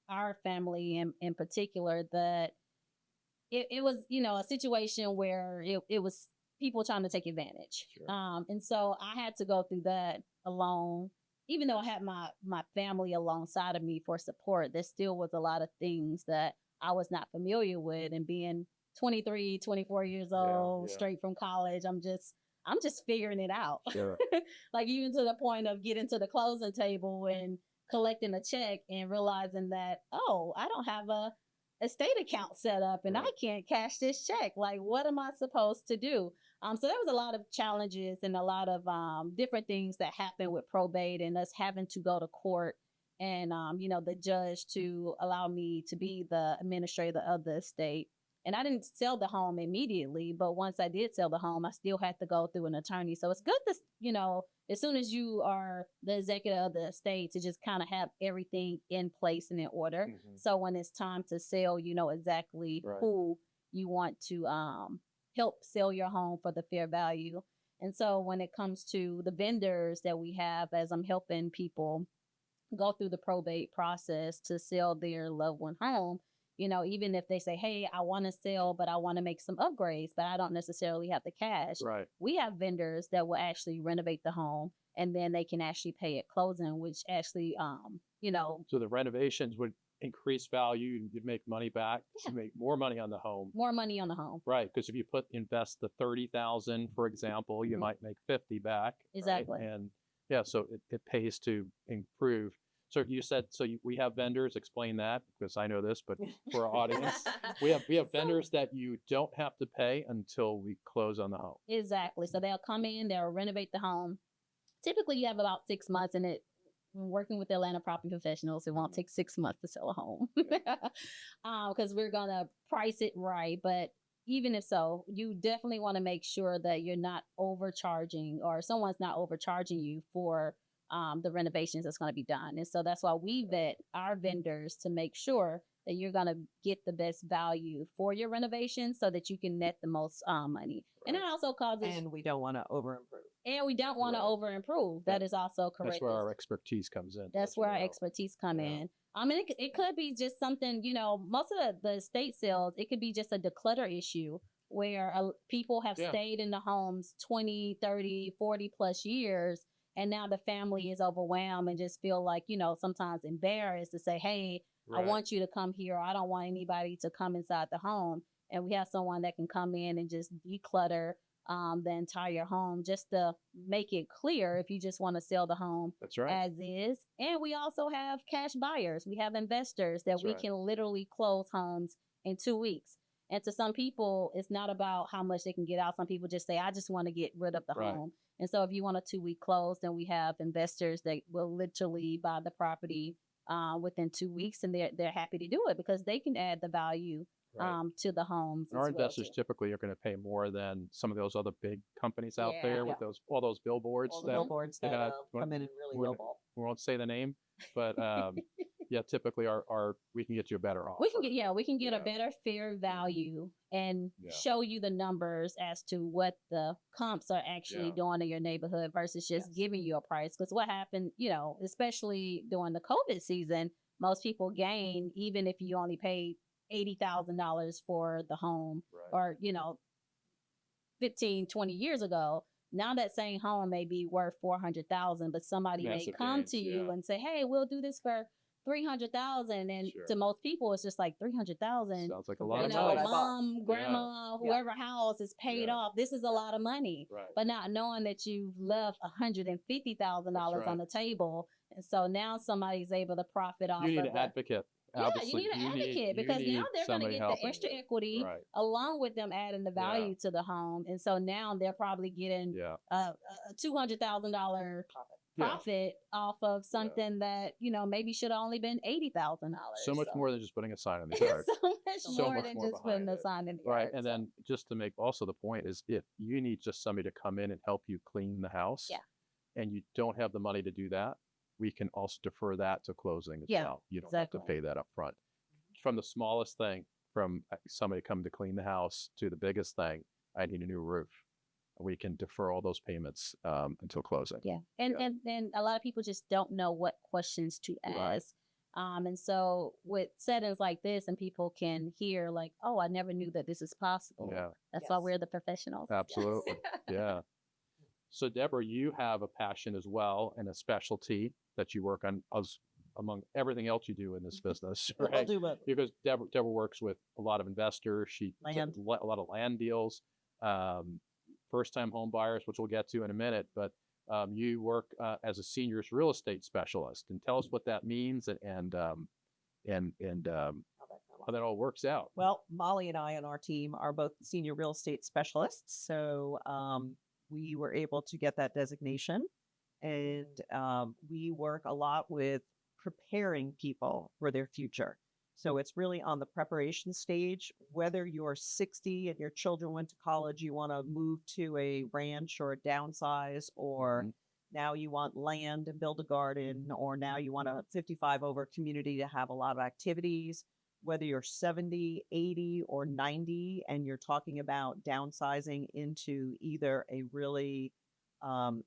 our family in particular. That it was a situation where it was people trying to take advantage. Sure. And so I had to go through that alone. Even though I had my family alongside of me for support, there still was a lot of things that I was not familiar with. And being 23, 24 years old, yeah. straight from college, I'm just figuring it out. Sure. Like even to the point of getting to the closing table and collecting a check and realizing that, oh, I don't have a estate account set up and I Right. can't cash this check. Like, what am I supposed to do? So there was a lot of challenges and a lot of different things that happened with probate, and us having to go to court, and the judge to allow me to be the administrator of the estate. And I didn't sell the home immediately, but once I did sell the home, I still had to go through an attorney. So it's good to, as soon as you are the executive of the estate, to just kind of have everything in place and in order. Mhm. So when it's time to sell, you know exactly Right. who you want to help sell your home for the fair value. And so when it comes to the vendors that we have, as I'm helping people go through the probate process to sell their loved one home, even if they say, hey, I want to sell, but I want to make some upgrades, but I don't necessarily have the cash. Right. We have vendors that will actually renovate the home, and then they can actually pay at closing, which actually, So the renovations would increase value. You'd make money back. Yeah. You make more money on the home. more money on the home. Right. Because if you invest the 30,000, for example, you Mhm. might make 50 back. right? Exactly. And yeah, so it pays to improve. So you said, we have vendors, explain that because I know this, but for our audience, we have So- vendors that you don't have to pay until we close on the home. Exactly. So they'll come in, they'll renovate the home. Typically, you have about 6 months in it. When working with Atlanta property professionals, it won't take 6 months to sell a home because we're going to price it right. But even if so, you definitely want to make sure that you're not overcharging, or someone's not overcharging you for the renovations that's going to be done. And so that's why we vet our vendors to make sure that you're going to get the best value for your renovation so that you can net the most money. And it also causes, And we don't want to over improve. and we don't want to Right. over improve. That is also correct. That's where our expertise comes in. That's where our well. expertise come Yeah. in. I mean, it could be just something, most of the estate sales, it could be just a declutter issue where people have Yeah. stayed in the homes 20, 30, 40 plus years. And now the family is overwhelmed and just feel like, sometimes embarrassed to say, hey, I Right. want you to come here. I don't want anybody to come inside the home. And we have someone that can come in and just declutter the entire home just to make it clear if you just want to sell the home That's right. as is. And we also have cash buyers. We have investors that That's we right. can literally close homes in 2 weeks. And to some people, it's not about how much they can get out. Some people just say, I just want to get rid of the Right. home. And so if you want a 2-week close, then we have investors that will literally buy the property within 2 weeks, and they're happy to do it because they can add the value Right. to the homes. And our as well, investors too. typically are going to pay more than some of those other big companies out Yeah. there with all those billboards. All the that billboards that yeah, come in and really we're- lowball. we won't say the name, but yeah, typically our we can get you a better offer. We can get Yeah. a better fair value and Yeah. show you the numbers as to what the comps are actually Yeah. doing in your neighborhood versus just Yes. giving you a price. Because what happened, especially during the COVID season, most people gain even if you only paid $80,000 for the home, Right. or 15, 20 years ago. Now that same home may be worth 400,000, but somebody may Massive come gains, to you yeah. and say, "Hey, we'll do this for 300,000," and Sure. to most people, it's just like 300,000. Sounds like a lot You of know, money. I bought. Mom, grandma, whoever house is paid Yeah. off. This is a lot of money. Right. But not knowing that you've left $150,000 That's on the table, and so now somebody's able to profit off. You need of an the, advocate. yeah, Obviously, you need an you advocate because you now need they're going to somebody get the helping extra you. equity Right. along with them adding the value to the home, and so now they're probably getting Yeah. a $200,000 Yeah. profit off of something that maybe should have only been $80,000. So much more than just putting a sign on the yard. so much So more much than more just putting behind a it. sign in the Right. yard, And so. then just to make also the point is if you need just somebody to come in and help you clean the house Yeah. and you don't have the money to do that, we can also defer that to closing as Yeah, well. You don't have to exactly. pay that up front. From the smallest thing, from somebody coming to clean the house to the biggest thing, I need a new roof. We can defer all those payments until closing. Yeah. And then a lot of people just don't know what questions to Right. ask. And so with settings like this, and people can hear like, oh, I never knew that this is possible. Yeah, That's why Yes. we're the professionals. absolutely. Yeah. So Deborah, you have a passion as well and a specialty that you work on among everything else you do in this business, I'll right? do both. Because Deborah works with a lot of investors. She Land. a lot of land deals, first-time home buyers, which we'll get to in a minute. But you work as a seniors real estate specialist, and tell us what that means and how that all works out. Well, Molly and I on our team are both senior real estate specialists. So we were able to get that designation. And we work a lot with preparing people for their future. So it's really on the preparation stage, whether you're 60 and your children went to college, you want to move to a ranch or a downsize, or Mhm. now you want land and build a garden, or now you want a 55 over community to have a lot of activities. Whether you're 70, 80, or 90, and you're talking about downsizing into either a really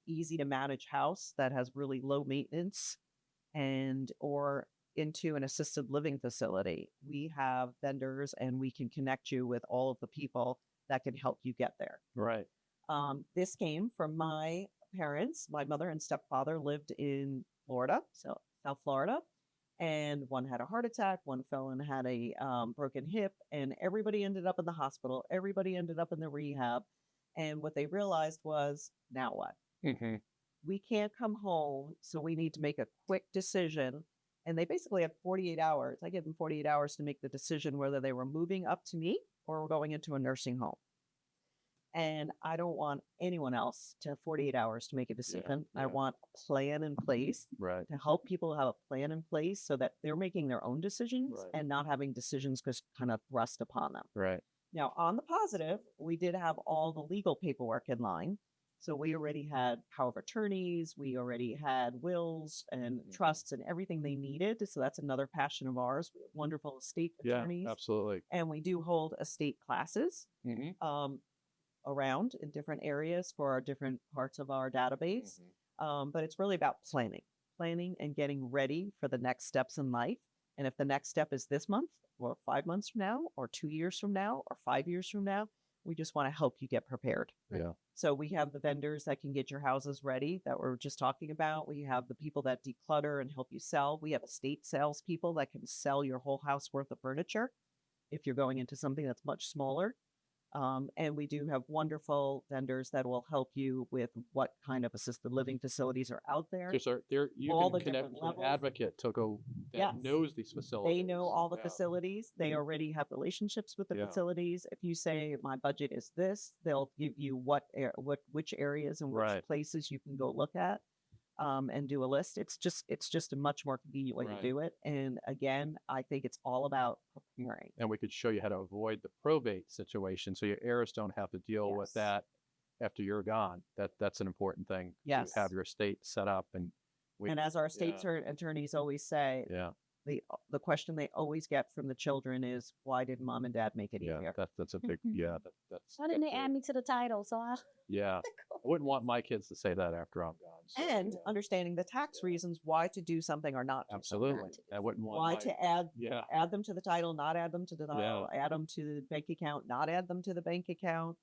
easy to manage house that has really low maintenance or into an assisted living facility, we have vendors and we can connect you with all of the people that can help you get there. Right. This came from my parents. My mother and stepfather lived in Florida, so South Florida, and one had a heart attack, one fell and had a broken hip, and everybody ended up in the hospital. Everybody ended up in the rehab. And what they realized was, now what? Mm-hmm. We can't come home, so we need to make a quick decision. And they basically had 48 hours. I gave them 48 hours to make the decision whether they were moving up to me or were going into a nursing home. And I don't want anyone else to have 48 hours to make a decision. yeah. I want a plan in place Right. to help people have a plan in place so that they're making their own decisions Right. and not having decisions just kind of thrust upon them. Right. Now, on the positive, we did have all the legal paperwork in line. So we already had power of attorneys, we already had wills and Mhm. trusts and everything they needed. So that's another passion of ours. We have wonderful estate Yeah, attorneys, absolutely. and we do hold estate classes Hmm. um, around in different areas for our different parts of our database. But it's really about planning and getting ready for the next steps in life. And if the next step is this month, or 5 months from now, or 2 years from now, or 5 years from now, we just want to help you get prepared. Yeah. So we have the vendors that can get your houses ready that we're just talking about. We have the people that declutter and help you sell. We have estate sales people that can sell your whole house worth of furniture if you're going into something that's much smaller. And we do have wonderful vendors that will help you with what kind of assisted living facilities are out there. You All can the connect different with an levels. advocate to go that Yes. knows these facilities. They know all the Yeah. facilities. They already have relationships with the Yeah. facilities. If you say my budget is this, they'll give you which areas and which Right. places you can go look at and do a list. It's just a much more convenient way Right. to do it. And again, I think it's all about preparing. And we could show you how to avoid the probate situation so your heirs don't have to deal with Yes. that after you're gone. That's an important thing. Yes. To have your estate set up and And as our state attorneys always say, yeah. the question they always get from the children is, why did mom and dad make it Yeah, easier? that's a big that's Why didn't they that's add me to the title? So I yeah. I wouldn't want my kids to say that after I'm gone. So, And yeah. understanding the tax reasons why to do something or not do something. Absolutely. I wouldn't want Why my, to add yeah. them to the title, not add them to the title, add them to the bank account, not add them to the bank account.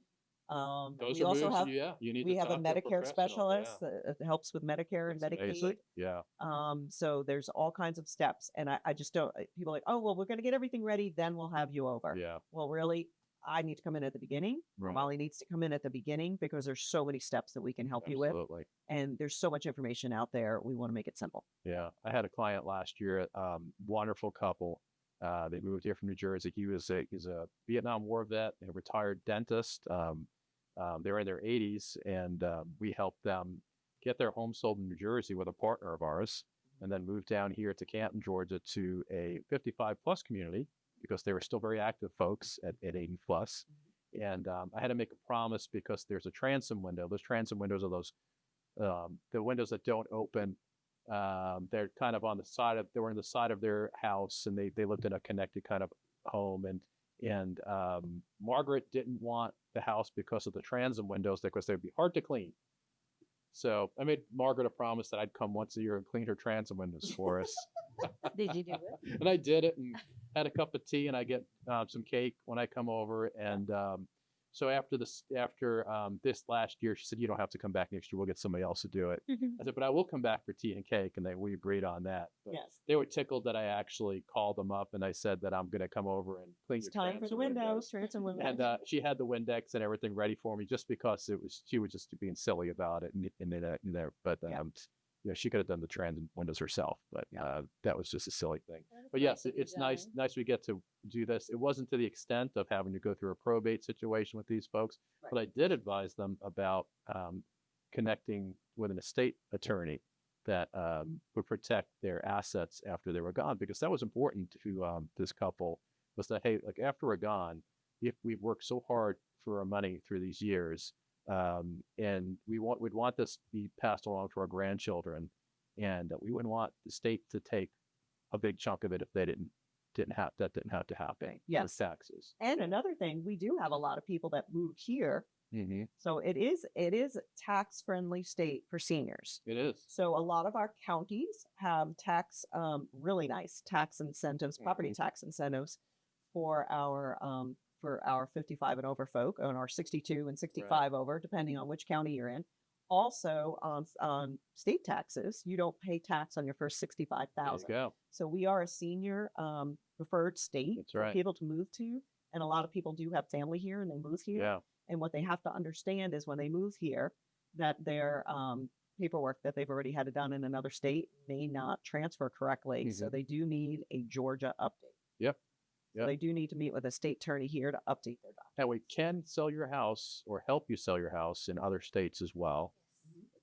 Those We are also moves have you need we to have a talk to Medicare professional, specialist yeah. that helps with Medicare and It's amazing. Medicaid. Yeah. So there's all kinds of steps, and I just don't. People are like, oh well, we're going to get everything ready, then we'll have you over. Yeah. Well, really, I need to come in at the beginning. Right. Molly needs to come in at the beginning because there's so many steps that we can help you with, Absolutely. and there's so much information out there. We want to make it simple. Yeah. I had a client last year, wonderful couple. They moved here from New Jersey. He's a Vietnam War vet, a retired dentist. They were in their 80s, and we helped them get their home sold in New Jersey with a partner of ours, and then moved down here to Canton, Georgia, to a 55 plus community because they were still very active folks at 80 plus. And I had to make a promise because there's a transom window. Those transom windows are those the windows that don't open. They're kind of on the side of they were in the side of their house, and they lived in a connected kind of home. And Margaret didn't want the house because of the transom windows because they'd be hard to clean. So I made Margaret a promise that I'd come once a year and clean her transom windows for us. did you do it? And I did it and had a cup of tea, and I get some cake when I come over. And so after this last year, she said, you don't have to come back next year. We'll get somebody else to do it. I said, but I will come back for tea and cake. And we agreed on that. But Yes. they were tickled that I actually called them up and I said that I'm going to come over and clean It's your time for the transom windows, transom windows. And she had the Windex and everything ready for me just because she was just being silly about it. But she could have done the transom windows herself, but that was just a silly thing. But yes, it's nice we get to do this. It wasn't to the extent of having to go through a probate situation with these folks, but I did advise them about connecting with an estate attorney that would protect their assets after they were gone, because that was important to this couple. Was that, hey, like after we're gone, if we've worked so hard for our money through these years, and we'd want this to be passed along to our grandchildren, and we wouldn't want the state to take a big chunk of it if they didn't have to happen. Yes. With taxes. And another thing, we do have a lot of people that move here. Mm-hmm. So it is a tax-friendly state for seniors. It is. So a lot of our counties have really nice tax incentives, property tax incentives for our 55 and over folk, and our 62 and 65 over, depending on which county you're in. Also on state taxes, you don't pay tax on your first There you $65,000. go. So we are a senior preferred state That's for right. people to move to, and a lot of people do have family here and they move here. Yeah. And what they have to understand is when they move here, that their paperwork that they've already had it done in another state may not transfer correctly. So they do need a Georgia update. Yep. So they do need to meet with a state attorney here to update their documents. And we can sell your house or help you sell your house in other states as well.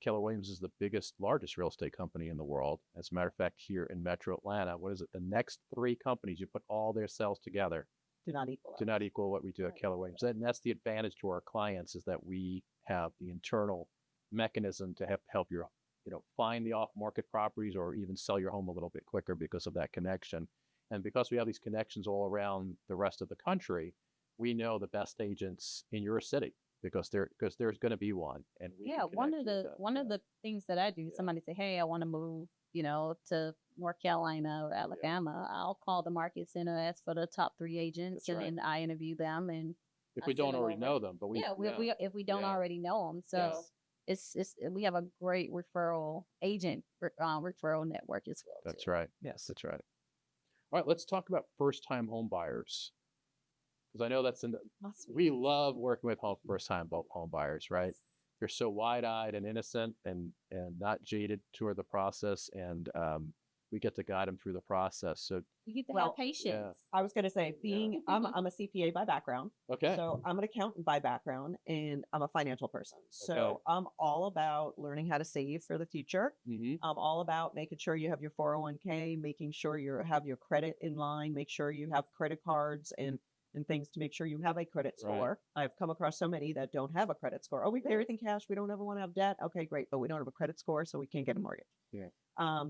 Keller Williams is the largest real estate company in the world. As a matter of fact, here in Metro Atlanta, what is it? The next three companies, you put all their sales together, Do not equal what we do at Keller Williams. And that's the advantage to our clients, is that we have the internal mechanism to help your, find the off-market properties or even sell your home a little bit quicker because of that connection. And because we have these connections all around the rest of the country, we know the best agents in your city because there's going to be one. And we Yeah, can connect you with them. one of the things that I do, Yeah. somebody say, "Hey, I want to move, to North Carolina or Alabama." I'll call the market center, ask for the top 3 agents, That's and right. then I interview them. And If I we send don't them already over. know them, but we we if we don't Yeah. already know them, so Yes. it's we have a great referral agent referral network as well. That's too. right. Yes. That's right. All right, let's talk about first-time home buyers because I know we love working with first-time home buyers, right? They're so wide-eyed and innocent and not jaded toward the process, and we get to guide them through the process. So, You get to Well, have patience. I was going to say, I'm a CPA by background. okay, So I'm an accountant by background and I'm a financial person. So Okay. I'm all about learning how to save for the future. hmm I'm all about making sure you have your 401k, making sure you have your credit in line, make sure you have credit cards and things to make sure you have a credit Right. score. I've come across so many that don't have a credit score. Oh, we pay everything cash. We don't ever want to have debt. Okay, great. But we don't have a credit score, so we can't get a mortgage. Yeah.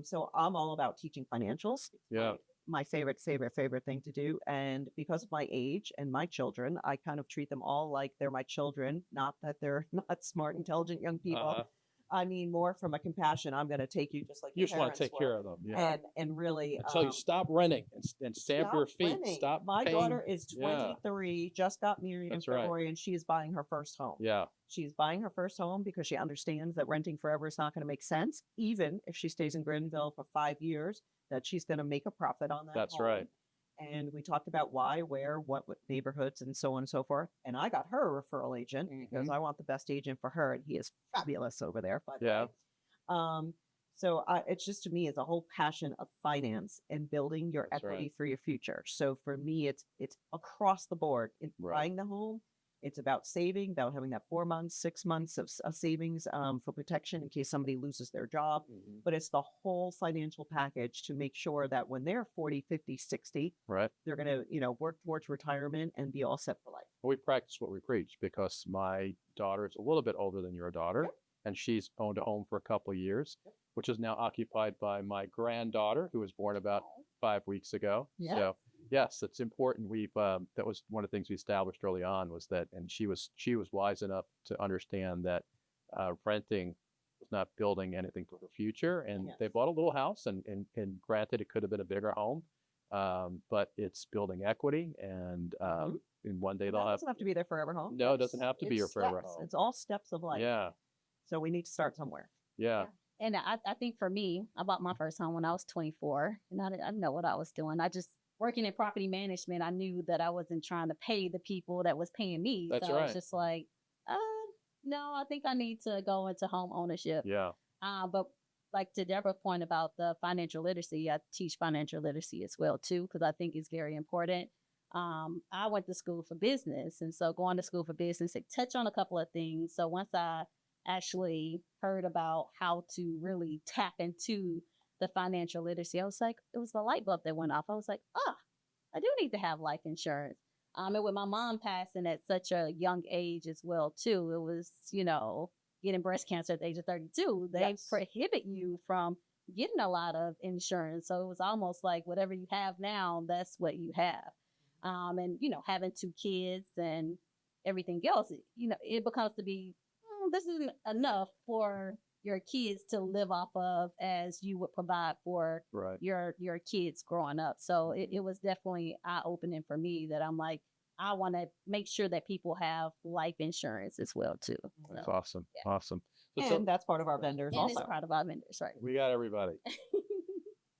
So I'm all about teaching financials. It's Yeah. my favorite thing to do. And because of my age and my children, I kind of treat them all like they're my children, not that they're not smart, intelligent young people. Uh-huh. I mean, more from a compassion. I'm going to take you just like You your just want to parents take care were. of them. Yeah. And really Until you stop renting and stamp your stop feet. renting. Stop. My paying. daughter is Yeah. 23, just got married That's in right. February, and she is buying her first home. Yeah. She's buying her first home because she understands that renting forever is not going to make sense, even if she stays in Granville for 5 years, that she's going to make a profit on that. That's home. right. And we talked about why, where, what neighborhoods, and so on and so forth. And I got her a referral agent because I want the best agent for her, and he is fabulous over there. By the Yeah. way. So it's just to me, it's a whole passion of finance and building your That's equity right. for your future. So for me, it's across the board. In Right. buying the home, it's about saving, about having that 4 months, 6 months of savings for protection in case somebody loses their job. Mhm. But it's the whole financial package to make sure that when they're 40, 50, 60, Right. they're going to, work towards retirement and be all set for life. We practice what we preach because my daughter is a little bit older than your daughter, Yep. and she's owned a home for a couple of years, Yep. which is now occupied by my granddaughter, who was born about Oh. 5 weeks ago. Yeah. So yes, it's important. We've that was one of the things we established early on was that, and she was wise enough to understand that renting was not building anything for the future. And Yes. they bought a little house, and granted, it could have been a bigger home, but it's building equity, and one day That they'll have. doesn't have to be their forever home. No, it doesn't have to be your It's forever steps. home. It's all steps of life. Yeah, So we need to start somewhere. yeah, And I think for me, I bought my first home when I was 24, and I didn't know what I was doing. I just working in property management. I knew that I wasn't trying to pay the people that was paying me. That's so I right. was just like, no, I think I need to go into home ownership. yeah. But like to Deborah's point about the financial literacy, I teach financial literacy as well too, because I think it's very important. I went to school for business, and so going to school for business, it touched on a couple of things. So once I actually heard about how to really tap into the financial literacy, I was like, it was the light bulb that went off. I was like, I do need to have life insurance. And with my mom passing at such a young age as well too, it was, getting breast cancer at the age of 32. They Yes. prohibit you from getting a lot of insurance. So it was almost like whatever you have now, that's what you have. And, having 2 kids and everything else, it becomes to be, this isn't enough for your kids to live off of as you would provide for Right. your kids growing up. So it was definitely eye-opening for me that I'm like, I want to make sure that people have life insurance as well too. That's So, awesome. yeah. Awesome. And that's part of our vendors and it's also. part of our vendors, right? We got everybody.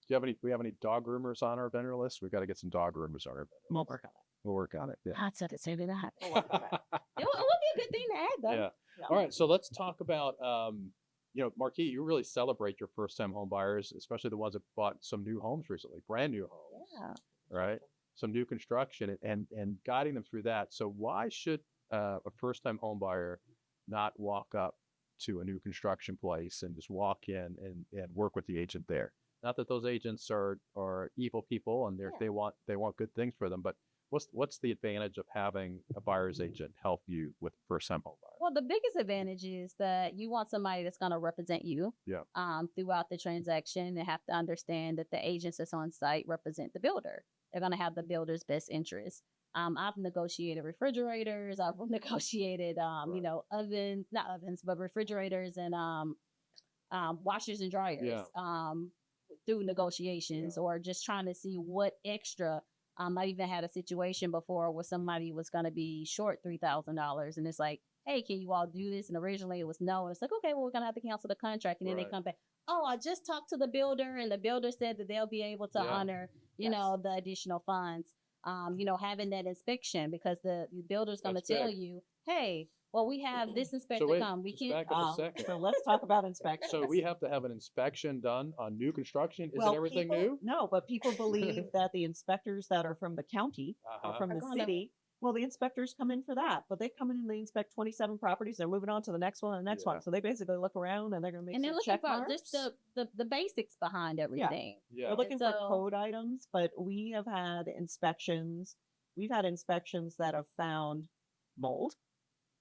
Do we have any dog groomers on our vendor list? We've got to get some dog groomers on our vendor. We'll work on it. We'll work on it. Yeah. I said it, say that. We'll work on it. It would be a good thing to add, though. Yeah. Yeah. All right. So let's talk about, Marquis, you really celebrate your first time home buyers, especially the ones that bought some new homes recently, brand new homes, Yeah. right? Some new construction and guiding them through that. So why should a first time home buyer not walk up to a new construction place and just walk in and work with the agent there? Not that those agents are evil people and Yeah. they want good things for them, but What's the advantage of having a buyer's agent help you with first time home buyer? Well, the biggest advantage is that you want somebody that's going to represent you Yeah. throughout the transaction. They have to understand that the agents that's on site represent the builder. They're going to have the builder's best interest. I've negotiated refrigerators. I've negotiated, Right. not ovens, but refrigerators and washers and dryers Yeah. through negotiations or just trying to see what extra. I even had a situation before where somebody was going to be short $3,000, and it's like, hey, can you all do this? And originally it was no, and it's like, okay, well, we're going to have to cancel the contract, and then they Right. come back. Oh, I just talked to the builder, and the builder said that they'll be able to Yeah. honor, the additional funds. Having that inspection because the builder's going to That's tell big. you, hey, well, we have this inspector wait, come. We just can't. back up a second. So let's talk about inspections. So we have to have an inspection done on new construction. Isn't Well, everything people, new? No, but people believe that the inspectors that are from the county or Uh-huh. from Are the gonna- city, well, the inspectors come in for that, but they come in and they inspect 27 properties. They're moving on to the next one and the next Yeah. one. So they basically look around and they're going to make And they're some looking check for marks. just the basics behind everything. Yeah. They're looking for So- code items, but we have had inspections. We've had inspections that have found mold,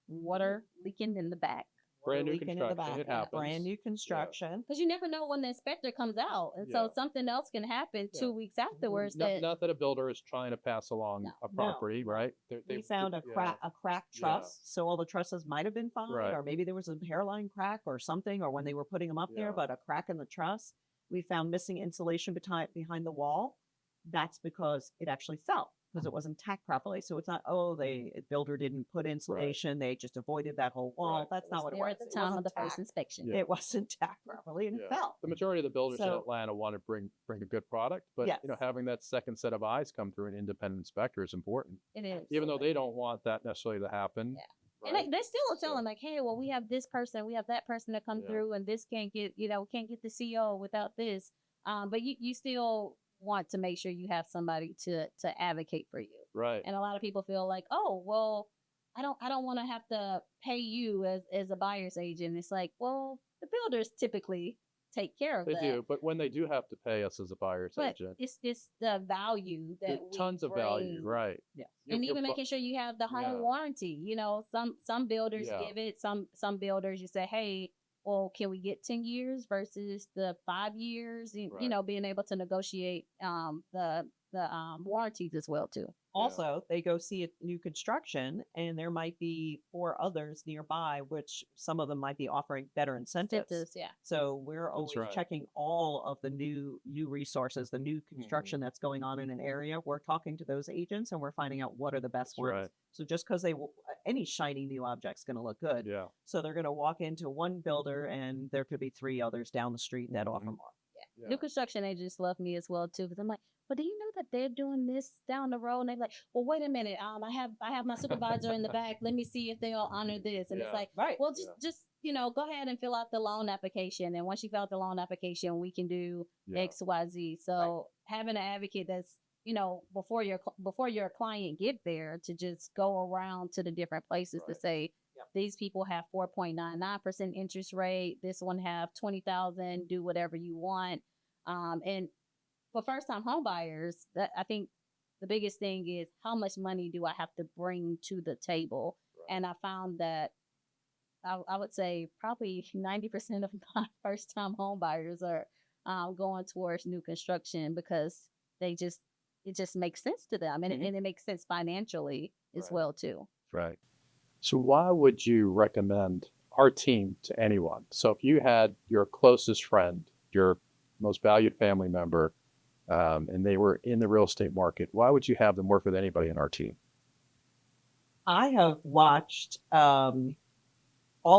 Water leaking in the back. Brand new leaking in the construction. back, It happens. brand new construction. Because you never know when the inspector comes out. And Yeah. so something else can happen Yeah. 2 weeks afterwards Not, that not that a builder is trying to pass along No. a property, right? We found a cracked Yeah. truss, so all the trusses might have been fine, Right. or maybe there was a hairline crack or something, or when they were putting them up Yeah. there, but a crack in the truss. We found missing insulation behind the wall. That's because it actually fell because it wasn't tacked properly. So it's not, the builder didn't put insulation; they just avoided that whole wall. Right. That's not what it there was. at the It time of wasn't the first tacked. inspection. Yeah. It wasn't tacked properly, and Yeah. it fell. The majority of the builders in So- Atlanta want to bring a good product, but Yes. having that second set of eyes come through an independent inspector is important, It is. even though they don't want that necessarily to happen. Yeah. Right? And they still will tell So- them like, hey, well, we have this person, we have that person to come Yeah. through, and this can't get, we can't get the CO without this. But you still want to make sure you have somebody to advocate for you. Right. And a lot of people feel like, oh, well, I don't want to have to pay you as a buyer's agent. It's like, well, the builders typically take care of They that. do, but when they do have to pay us as a buyer's But agent, it's the value that there's we tons of value, bring. right? Yes. And even making sure you have the home Yeah. warranty. Some builders Yeah. give it. Some builders you say, hey, well, can we get 10 years versus the 5 years? Right. Being able to negotiate the warranties as well too. Also, they go see a new construction, and there might be 4 others nearby, which some of them might be offering better incentives. Incentives, yeah. So we're always right. checking all of the new resources, the new construction that's going on in an area. We're talking to those agents, and we're finding out what are the best ones. right. So just because any shiny new object's going to look good, Yeah. so they're going to walk into one builder, and there could be 3 others down the street that offer Mhm. more. Yeah. New construction agents love me as well too, because I'm like, but do you know that they're doing this down the road? And they're like, well, wait a minute. I have my supervisor in the back. Let me see if they'll honor this. And Yeah. it's like, Right. well, just go ahead and fill out the loan application. And once you fill out the loan application, we can do Yeah. X, Y, Z. So having an advocate that's before your client get there to just go around to the different places to Right. say, Yep. these people have 4.99% interest rate. This one have 20,000. Do whatever you want. And for first time home buyers, that I think the biggest thing is how much money do I have to bring to the table? Right. And I found that I would say probably 90% of my first time home buyers are going towards new construction because it just makes sense to them, and, Mhm. and it makes sense financially as Right. well too. Right. So why would you recommend our team to anyone? So if you had your closest friend, your most valued family member, and they were in the real estate market, why would you have them work with anybody in our team? I have watched all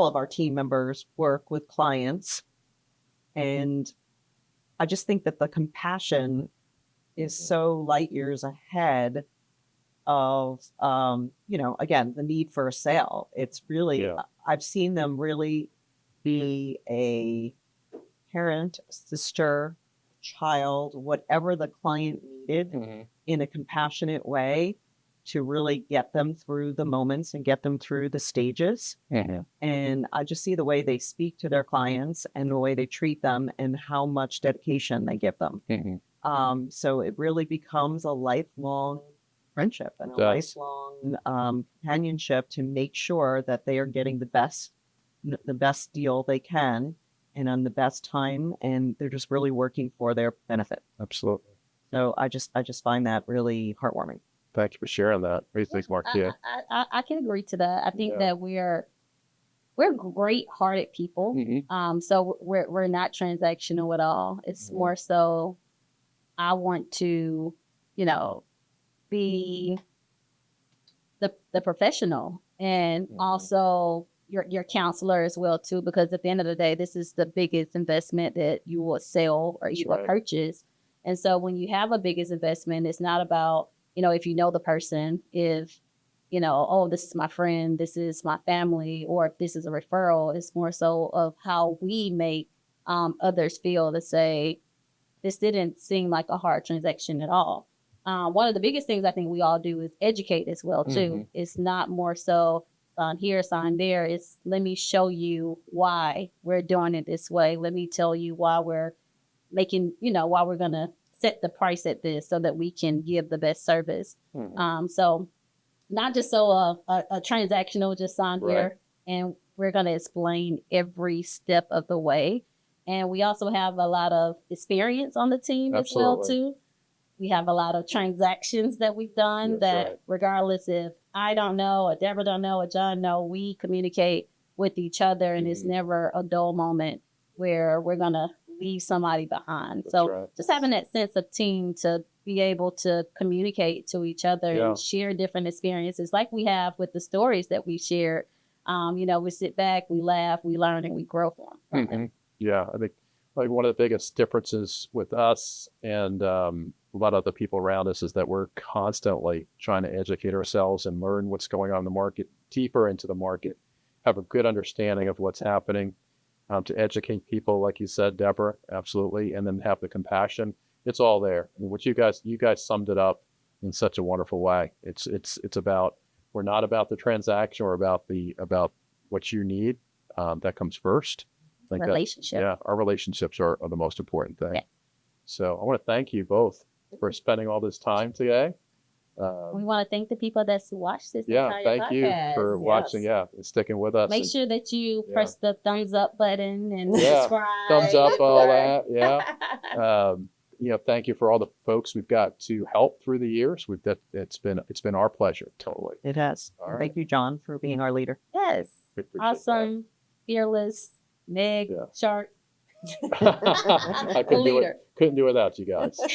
of our team members work with clients, and I just think that the compassion is so light years ahead of again, the need for a sale. It's really Yeah. I've seen them really be a parent, sister, child, whatever the client needed, in a compassionate way to really get them through the moments and get them through the stages. And I just see the way they speak to their clients and the way they treat them and how much dedication they give them. So it really becomes a lifelong friendship and It a does. lifelong companionship to make sure that they are getting the best deal they can and on the best time, and they're just really working for their benefit. Absolutely. So I just find that really heartwarming. Thank you for sharing that. What do you think, Markia? I can agree to that. I think Yeah. that we're great-hearted people. So we're not transactional at all. It's Mhm. more so I want to, you know, be the professional and Mhm. also your counselor as well too, because at the end of the day, this is the biggest investment that you will sell or That's you will right. purchase. And so when you have a biggest investment, it's not about, if you know the person, if oh, this is my friend, this is my family, or if this is a referral. It's more so of how we make others feel to say, this didn't seem like a hard transaction at all. One of the biggest things I think we all do is educate as well too. Mhm. It's not more so sign here, sign there. It's let me show you why we're doing it this way. Let me tell you why we're making, why we're gonna set the price at this so that we can give the best service. Mhm. So not just so a transactional, just sign Right. here, and we're gonna explain every step of the way. And we also have a lot of experience on the team as well Absolutely. too. We have a lot of transactions that we've done That's that right. regardless if I don't know, or Deborah don't know, or John know, we communicate with each other, and it's Mhm. never a dull moment where we're gonna leave somebody behind. That's So right. just having that sense of team to be able to communicate to each other Yeah. and share different experiences like we have with the stories that we shared. We sit back, we laugh, we learn, and we grow from it. Mhm. Yeah, I think like one of the biggest differences with us and a lot of other people around us is that we're constantly trying to educate ourselves and learn what's going on in the market, deeper into the market, have a good understanding of what's happening, to educate people, like you said, Deborah, absolutely, and then have the compassion. It's all there. I mean, what you guys summed it up in such a wonderful way. It's about we're not about the transaction or about what you need. That comes first. I think that Relationship. yeah, our relationships are the most important thing. Yeah. So I want to thank you both for spending all this time today. We want to thank the people that's watched this Yeah, entire thank you podcast. for watching. Yes. Yeah, and sticking with us. Make and- sure that you Yeah. press the thumbs up button and Yeah, subscribe. thumbs up, all that. Yeah. Thank you for all the folks we've got to help through the years. It's been our pleasure. Totally. It has. All And right. Thank you, John, for being our leader. Yes. We appreciate Awesome. Fearless. Meg. Yeah. Shark. that. I couldn't do Leader. it. Couldn't do without you guys.